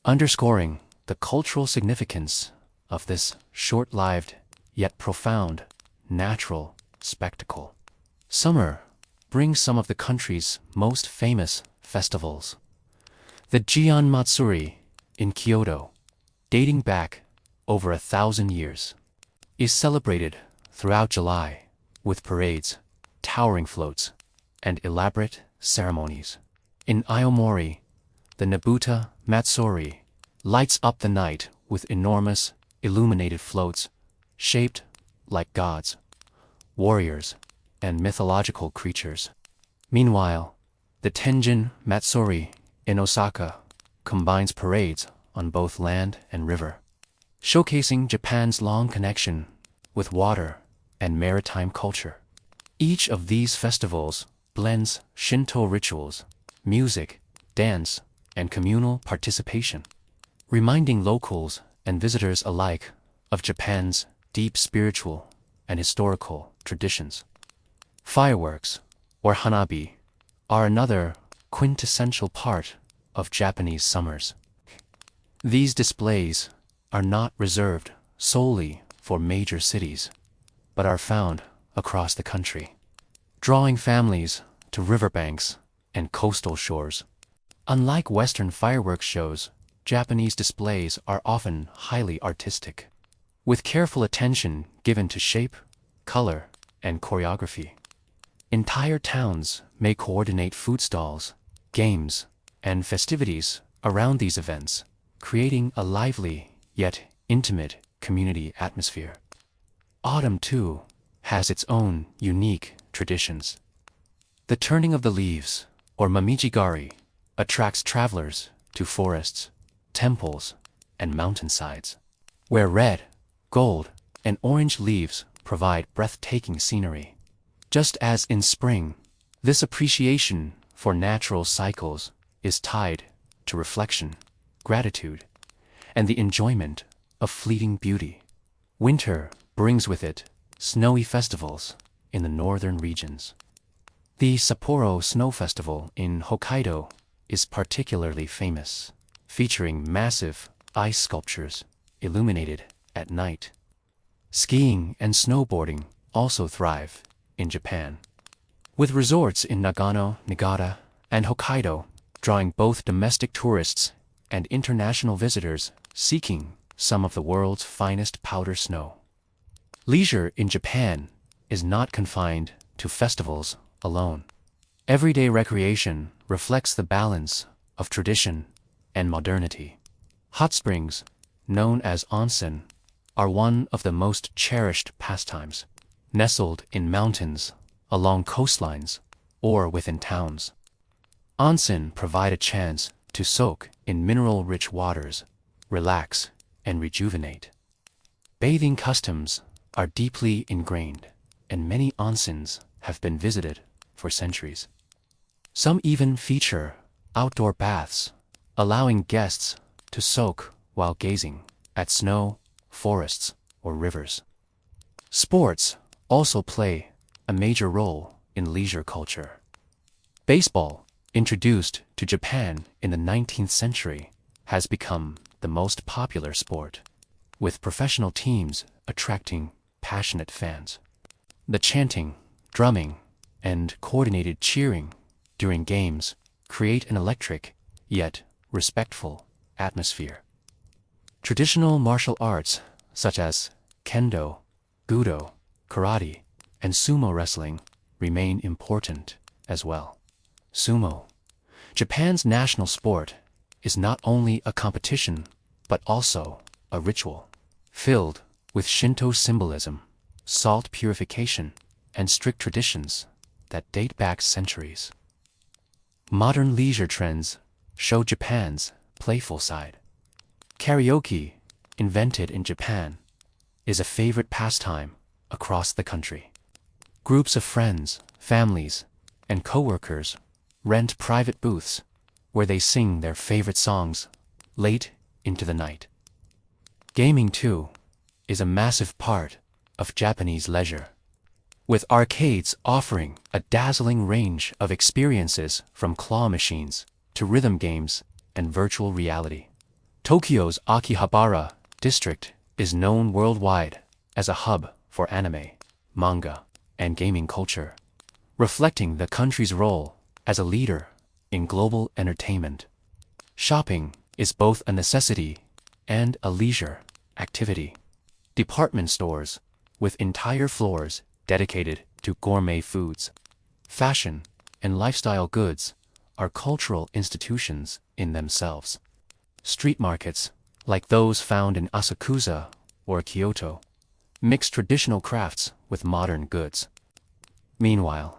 underscoring the cultural significance of this short-lived yet profound, natural spectacle. Summer brings some of the country's most famous festivals. The Gion Matsuri in Kyoto, dating back over 1,000 years, is celebrated throughout July with parades, towering floats, and elaborate ceremonies. In Aomori, the Nabuta Matsuri lights up the night with enormous, illuminated floats shaped like gods, warriors, and mythological creatures. Meanwhile, the Tenjin Matsuri in Osaka combines parades on both land and river, showcasing Japan's long connection with water and maritime culture. Each of these festivals blends Shinto rituals, music, dance, and communal participation, reminding locals and visitors alike of Japan's deep spiritual and historical traditions. Fireworks, or hanabi, are another quintessential part of Japanese summers. These displays are not reserved solely for major cities, but are found across the country, drawing families to riverbanks and coastal shores. Unlike Western fireworks shows, Japanese displays are often highly artistic, with careful attention given to shape, color, and choreography. Entire towns may coordinate food stalls, games, and festivities around these events, creating a lively yet intimate community atmosphere. Autumn, too, has its own unique traditions. The turning of the leaves, or mamijigari, attracts travelers to forests, temples, and mountainsides, where red, gold, and orange leaves provide breathtaking scenery. Just as in spring, this appreciation for natural cycles is tied to reflection, gratitude, and the enjoyment of fleeting beauty. Winter brings with it snowy festivals in the northern regions. The Sapporo Snow Festival in Hokkaido is particularly famous, featuring massive ice sculptures illuminated at night. Skiing and snowboarding also thrive in Japan, with resorts in Nagano, Niigata, and Hokkaido drawing both domestic tourists and international visitors seeking some of the world's finest powder snow. Leisure in Japan is not confined to festivals alone. Everyday recreation reflects the balance of tradition and modernity. Hot springs, known as onsen, are one of the most cherished pastimes, nestled in mountains, along coastlines, or within towns. Onsen provide a chance to soak in mineral-rich waters, relax, and rejuvenate. Bathing customs are deeply ingrained, and many onsens have been visited for centuries. Some even feature outdoor baths, allowing guests to soak while gazing at snow, forests, or rivers. Sports also play a major role in leisure culture. Baseball, introduced to Japan in the 19th century, has become the most popular sport, with professional teams attracting passionate fans. The chanting, drumming, and coordinated cheering during games create an electric, yet respectful, atmosphere. Traditional martial arts such as kendo, judo, karate, and sumo wrestling remain important as well. Sumo, Japan's national sport, is not only a competition but also a ritual, filled with Shinto symbolism, salt purification, and strict traditions that date back centuries. Modern leisure trends show Japan's playful side. Karaoke, invented in Japan, is a favorite pastime across the country. Groups of friends, families, and coworkers rent private booths where they sing their favorite songs late into the night. Gaming, too, is a massive part of Japanese leisure, with arcades offering a dazzling range of experiences from claw machines to rhythm games and virtual reality. Tokyo's Akihabara district is known worldwide as a hub for anime, manga, and gaming culture, reflecting the country's role as a leader in global entertainment. Shopping is both a necessity and a leisure activity. Department stores, with entire floors dedicated to gourmet foods, fashion, and lifestyle goods, are cultural institutions in themselves. Street markets, like those found in Asakusa or Kyoto, mix traditional crafts with modern goods. Meanwhile,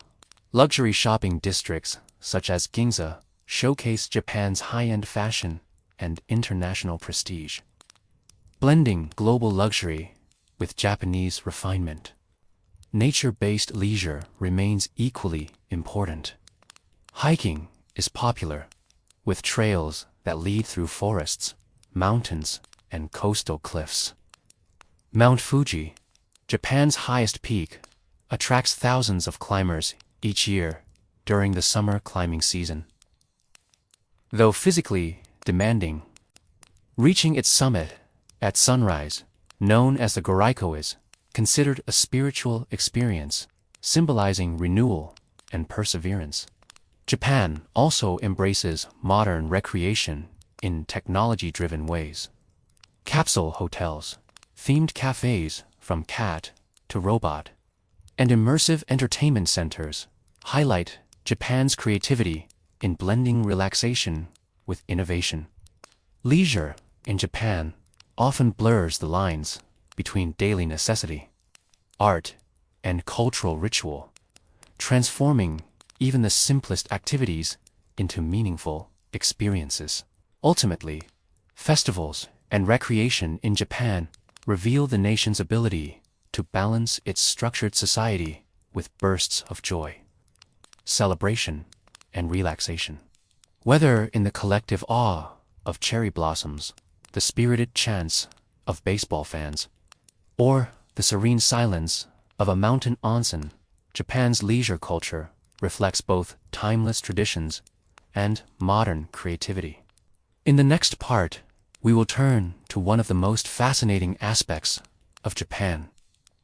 luxury shopping districts such as Ginza showcase Japan's high-end fashion and international prestige, blending global luxury with Japanese refinement. Nature-based leisure remains equally important. Hiking is popular, with trails that lead through forests, mountains, and coastal cliffs. Mount Fuji, Japan's highest peak, attracts thousands of climbers each year during the summer climbing season. Though physically demanding, reaching its summit at sunrise, known as the Goraiko, is considered a spiritual experience, symbolizing renewal and perseverance. Japan also embraces modern recreation in technology-driven ways. Capsule hotels, themed cafes from cat to robot, and immersive entertainment centers highlight Japan's creativity in blending relaxation with innovation. Leisure in Japan often blurs the lines between daily necessity, art, and cultural ritual, transforming even the simplest activities into meaningful experiences. Ultimately, festivals and recreation in Japan reveal the nation's ability to balance its structured society with bursts of joy, celebration, and relaxation. Whether in the collective awe of cherry blossoms, the spirited chants of baseball fans, or the serene silence of a mountain onsen, Japan's leisure culture reflects both timeless traditions and modern creativity. In the next part, we will turn to one of the most fascinating aspects of Japan,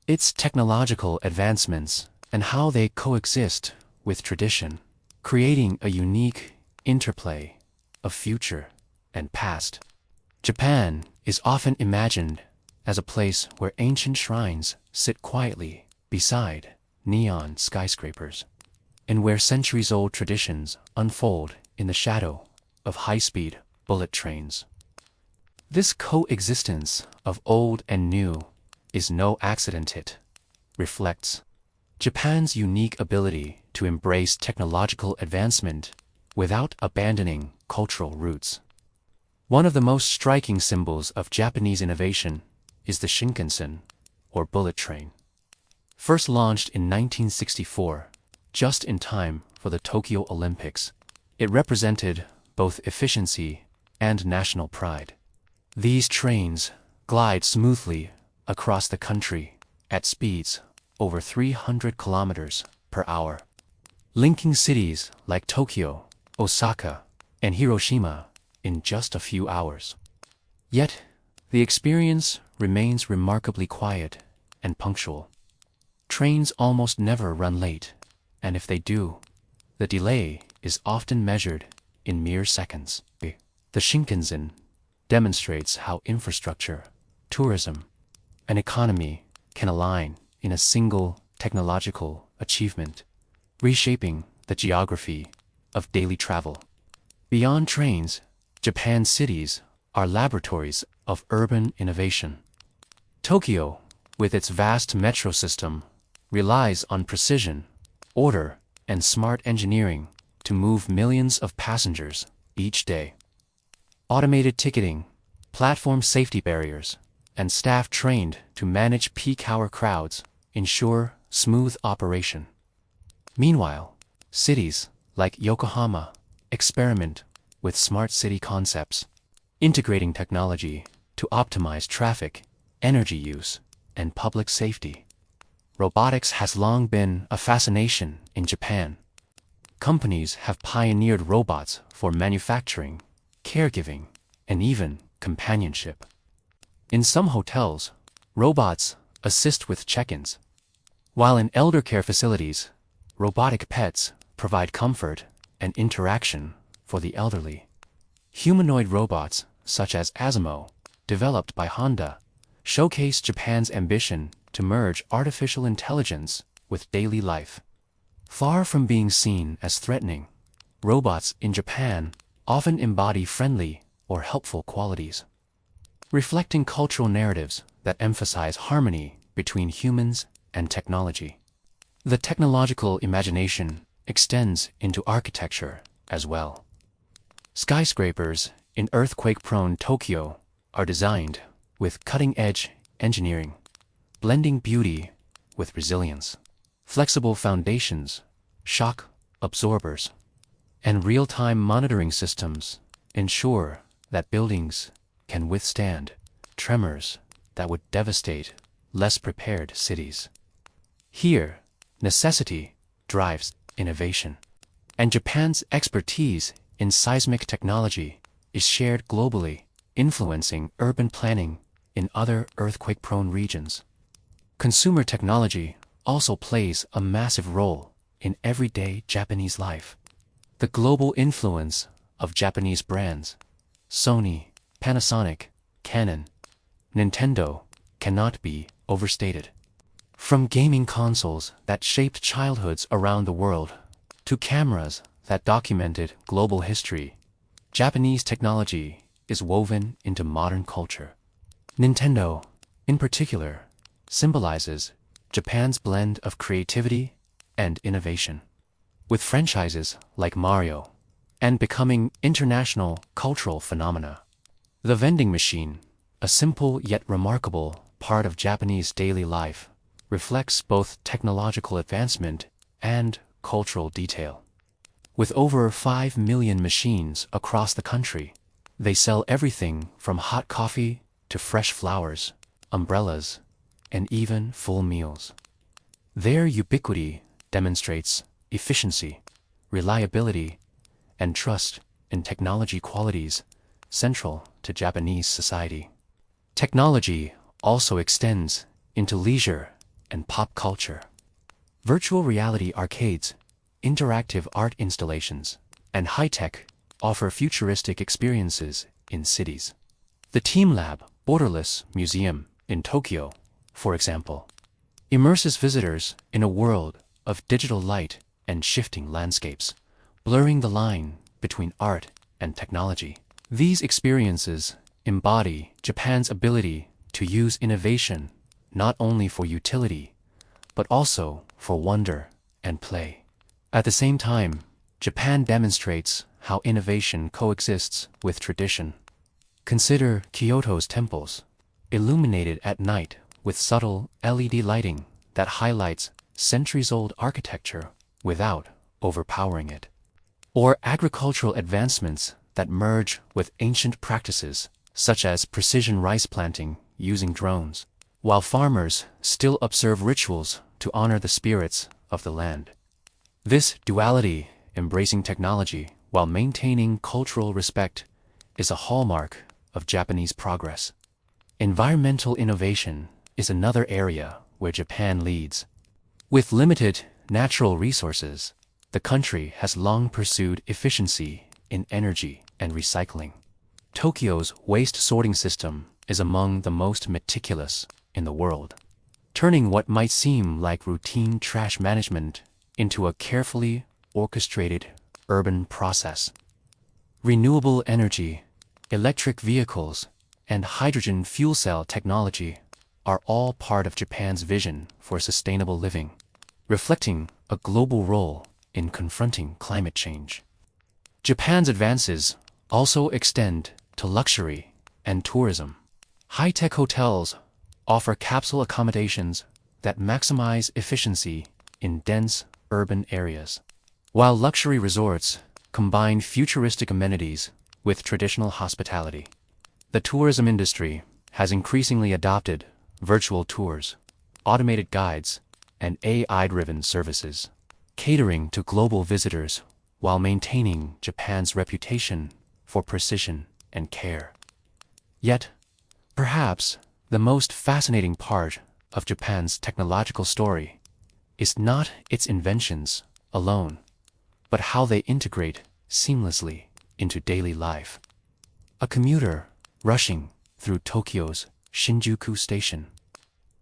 its technological advancements and how they coexist with tradition, creating a unique interplay of future and past. Japan is often imagined as a place where ancient shrines sit quietly beside neon skyscrapers, and where centuries-old traditions unfold in the shadow of high-speed bullet trains. This coexistence of old and new is no accident. It reflects Japan's unique ability to embrace technological advancement without abandoning cultural roots. One of the most striking symbols of Japanese innovation is the Shinkansen, or bullet train. First launched in 1964, just in time for the Tokyo Olympics, it represented both efficiency and national pride. These trains glide smoothly across the country at speeds over 300 kilometers per hour, linking cities like Tokyo, Osaka, and Hiroshima in just a few hours. Yet, the experience remains remarkably quiet and punctual. Trains almost never run late, and if they do, the delay is often measured in mere seconds. The Shinkansen demonstrates how infrastructure, tourism, and economy can align in a single technological achievement, reshaping the geography of daily travel. Beyond trains, Japan's cities are laboratories of urban innovation. Tokyo, with its vast metro system, relies on precision, order, and smart engineering to move millions of passengers each day. Automated ticketing, platform safety barriers, and staff trained to manage peak-hour crowds ensure smooth operation. Meanwhile, cities like Yokohama experiment with smart city concepts, integrating technology to optimize traffic, energy use, and public safety. Robotics has long been a fascination in Japan. Companies have pioneered robots for manufacturing, caregiving, and even companionship. In some hotels, robots assist with check-ins. While in elder care facilities, robotic pets provide comfort and interaction for the elderly. Humanoid robots, such as Asimo, developed by Honda, showcase Japan's ambition to merge artificial intelligence with daily life. Far from being seen as threatening, robots in Japan often embody friendly or helpful qualities, reflecting cultural narratives that emphasize harmony between humans and technology. The technological imagination extends into architecture as well. Skyscrapers in earthquake-prone Tokyo are designed with cutting-edge engineering, blending beauty with resilience. Flexible foundations, shock absorbers, and real-time monitoring systems ensure that buildings can withstand tremors that would devastate less prepared cities. Here, necessity drives innovation, and Japan's expertise in seismic technology is shared globally, influencing urban planning in other earthquake-prone regions. Consumer technology also plays a massive role in everyday Japanese life. The global influence of Japanese brands, Sony, Panasonic, Canon, Nintendo, cannot be overstated. From gaming consoles that shaped childhoods around the world to cameras that documented global history, Japanese technology is woven into modern culture. Nintendo, in particular, symbolizes Japan's blend of creativity and innovation, with franchises like Mario and becoming international cultural phenomena. The vending machine, a simple yet remarkable part of Japanese daily life, reflects both technological advancement and cultural detail. With over 5 million machines across the country, they sell everything from hot coffee to fresh flowers, umbrellas, and even full meals. Their ubiquity demonstrates efficiency, reliability, and trust in technology qualities central to Japanese society. Technology also extends into leisure and pop culture. Virtual reality arcades, interactive art installations, and high-tech offer futuristic experiences in cities. The Team Lab Borderless Museum in Tokyo, for example, immerses visitors in a world of digital light and shifting landscapes, blurring the line between art and technology. These experiences embody Japan's ability to use innovation not only for utility, but also for wonder and play. At the same time, Japan demonstrates how innovation coexists with tradition. Consider Kyoto's temples, illuminated at night with subtle LED lighting that highlights centuries-old architecture without overpowering it. Or agricultural advancements that merge with ancient practices, such as precision rice planting using drones, while farmers still observe rituals to honor the spirits of the land. This duality, embracing technology while maintaining cultural respect, is a hallmark of Japanese progress. Environmental innovation is another area where Japan leads. With limited natural resources, the country has long pursued efficiency in energy and recycling. Tokyo's waste sorting system is among the most meticulous in the world, turning what might seem like routine trash management into a carefully orchestrated urban process. Renewable energy, electric vehicles, and hydrogen fuel cell technology are all part of Japan's vision for sustainable living, reflecting a global role in confronting climate change. Japan's advances also extend to luxury and tourism. High-tech hotels offer capsule accommodations that maximize efficiency in dense urban areas, while luxury resorts combine futuristic amenities with traditional hospitality. The tourism industry has increasingly adopted virtual tours, automated guides, and AI-driven services, catering to global visitors while maintaining Japan's reputation for precision and care. Yet, perhaps the most fascinating part of Japan's technological story is not its inventions alone, but how they integrate seamlessly into daily life. A commuter rushing through Tokyo's Shinjuku station,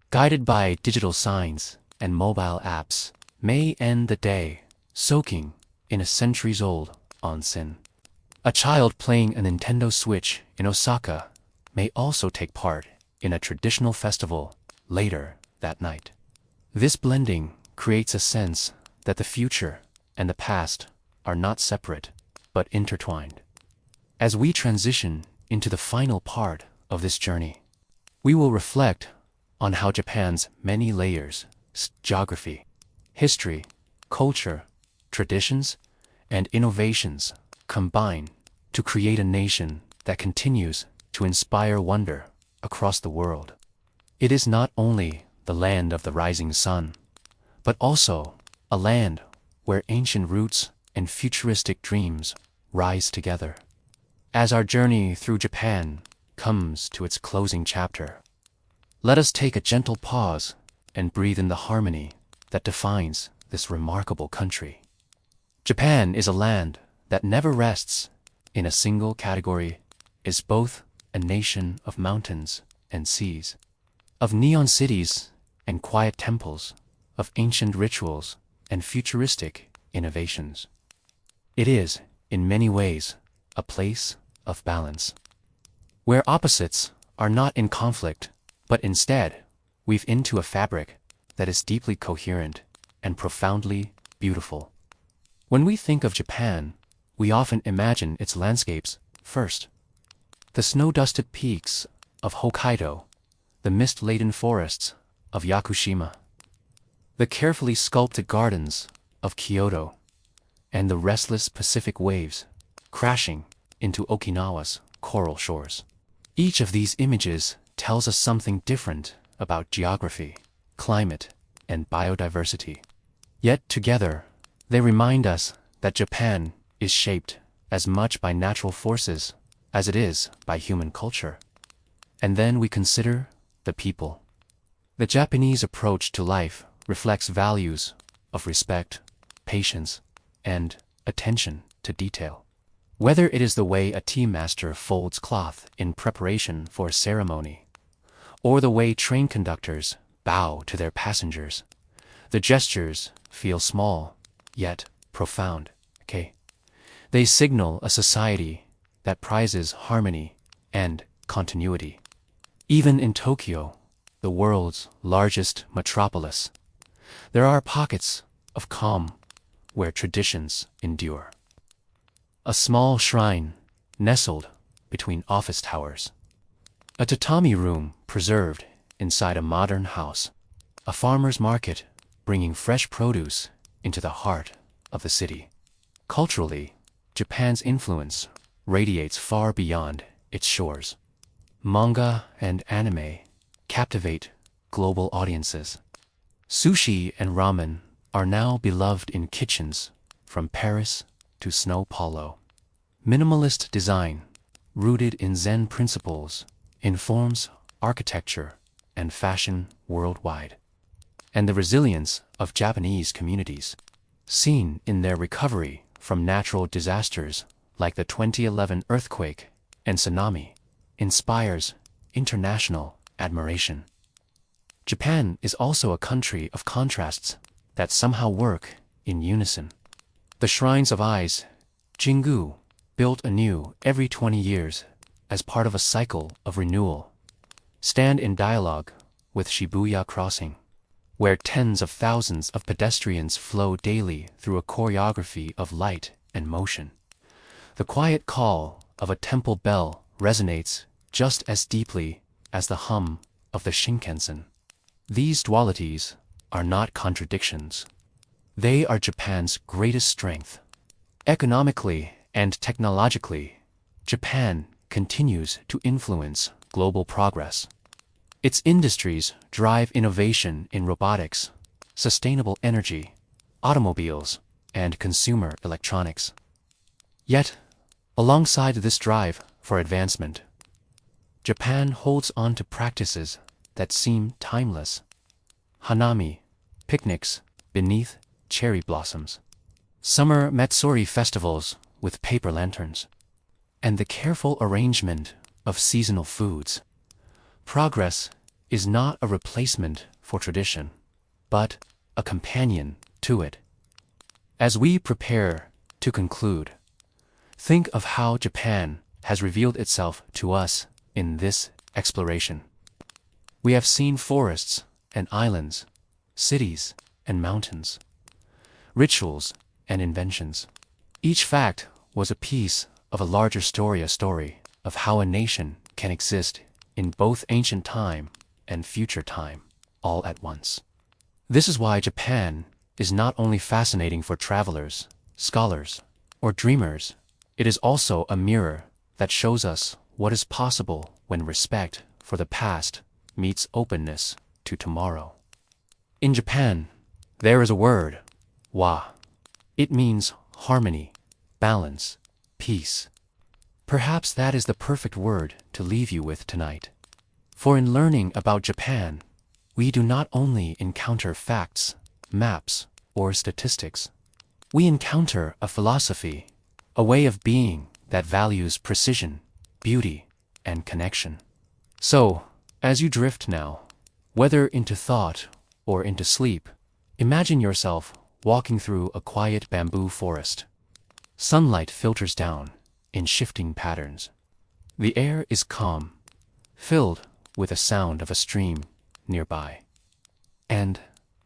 guided by digital signs and mobile apps, may end the day soaking in a centuries-old onsen. A child playing a Nintendo Switch in Osaka may also take part in a traditional festival later that night. This blending creates a sense that the future and the past are not separate, but intertwined. As we transition into the final part of this journey, we will reflect on how Japan's many layers, geography, history, culture, traditions, and innovations combine to create a nation that continues to inspire wonder across the world. It is not only the land of the rising sun, but also a land where ancient roots and futuristic dreams rise together. As our journey through Japan comes to its closing chapter, let us take a gentle pause and breathe in the harmony that defines this remarkable country. Japan is a land that never rests in a single category, is both a nation of mountains and seas, of neon cities and quiet temples, of ancient rituals and futuristic innovations. It is, in many ways, a place of balance, where opposites are not in conflict, but instead weave into a fabric that is deeply coherent and profoundly beautiful. When we think of Japan, we often imagine its landscapes first. The snow-dusted peaks of Hokkaido, the mist-laden forests of Yakushima, the carefully sculpted gardens of Kyoto, and the restless Pacific waves crashing into Okinawa's coral shores. Each of these images tells us something different about geography, climate, and biodiversity. Yet together, they remind us that Japan is shaped as much by natural forces as it is by human culture. And then we consider the people. The Japanese approach to life reflects values of respect, patience, and attention to detail. Whether it is the way a tea master folds cloth in preparation for a ceremony, or the way train conductors bow to their passengers, the gestures feel small, yet profound. They signal a society that prizes harmony and continuity. Even in Tokyo, the world's largest metropolis, there are pockets of calm where traditions endure. A small shrine nestled between office towers, a tatami room preserved inside a modern house, a farmer's market bringing fresh produce into the heart of the city. Culturally, Japan's influence radiates far beyond its shores. Manga and anime captivate global audiences. Sushi and ramen are now beloved in kitchens from Paris to Sao Paulo. Minimalist design, rooted in Zen principles, informs architecture and fashion worldwide. And the resilience of Japanese communities, seen in their recovery from natural disasters like the 2011 earthquake and tsunami, inspires international admiration. Japan is also a country of contrasts that somehow work in unison. The shrines of eyes, Jingu, built anew every 20 years as part of a cycle of renewal, stand in dialogue with Shibuya Crossing, where tens of thousands of pedestrians flow daily through a choreography of light and motion. The quiet call of a temple bell resonates just as deeply as the hum of the Shinkansen. These dualities are not contradictions. They are Japan's greatest strength. Economically and technologically, Japan continues to influence global progress. Its industries drive innovation in robotics, sustainable energy, automobiles, and consumer electronics. Yet, alongside this drive for advancement, Japan holds on to practices that seem timeless hanami, picnics beneath cherry blossoms, summer matsuri festivals with paper lanterns, and the careful arrangement of seasonal foods. Progress is not a replacement for tradition, but a companion to it. As we prepare to conclude, think of how Japan has revealed itself to us in this exploration. We have seen forests and islands, cities and mountains, rituals and inventions. Each fact was a piece of a larger story, a story of how a nation can exist in both ancient time and future time, all at once. This is why Japan is not only fascinating for travelers, scholars, or dreamers, it is also a mirror that shows us what is possible when respect for the past meets openness to tomorrow. In Japan, there is a word, wa. It means harmony, balance, peace. Perhaps that is the perfect word to leave you with tonight. For in learning about Japan, we do not only encounter facts, maps, or statistics. We encounter a philosophy, a way of being that values precision, beauty, and connection. So, as you drift now, whether into thought or into sleep, imagine yourself walking through a quiet bamboo forest. Sunlight filters down in shifting patterns. The air is calm, filled with the sound of a stream nearby. And,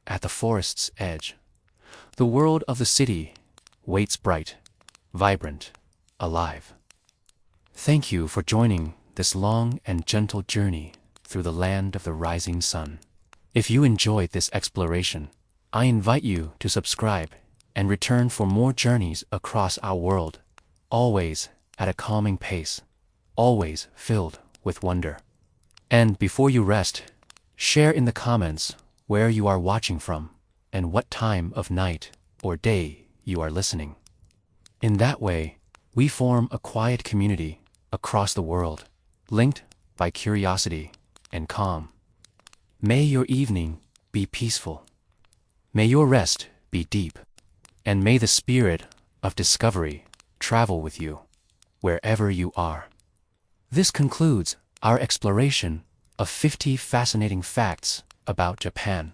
at the forest's edge, the world of the city waits bright, vibrant, alive. Thank you for joining this long and gentle journey through the land of the rising sun. If you enjoyed this exploration, I invite you to subscribe and return for more journeys across our world, always at a calming pace, always filled with wonder. And before you rest, share in the comments where you are watching from and what time of night or day you are listening. In that way, we form a quiet community across the world, linked by curiosity and calm. May your evening be peaceful. May your rest be deep. And may the spirit of discovery travel with you, wherever you are. This concludes our exploration of 50 fascinating facts about Japan.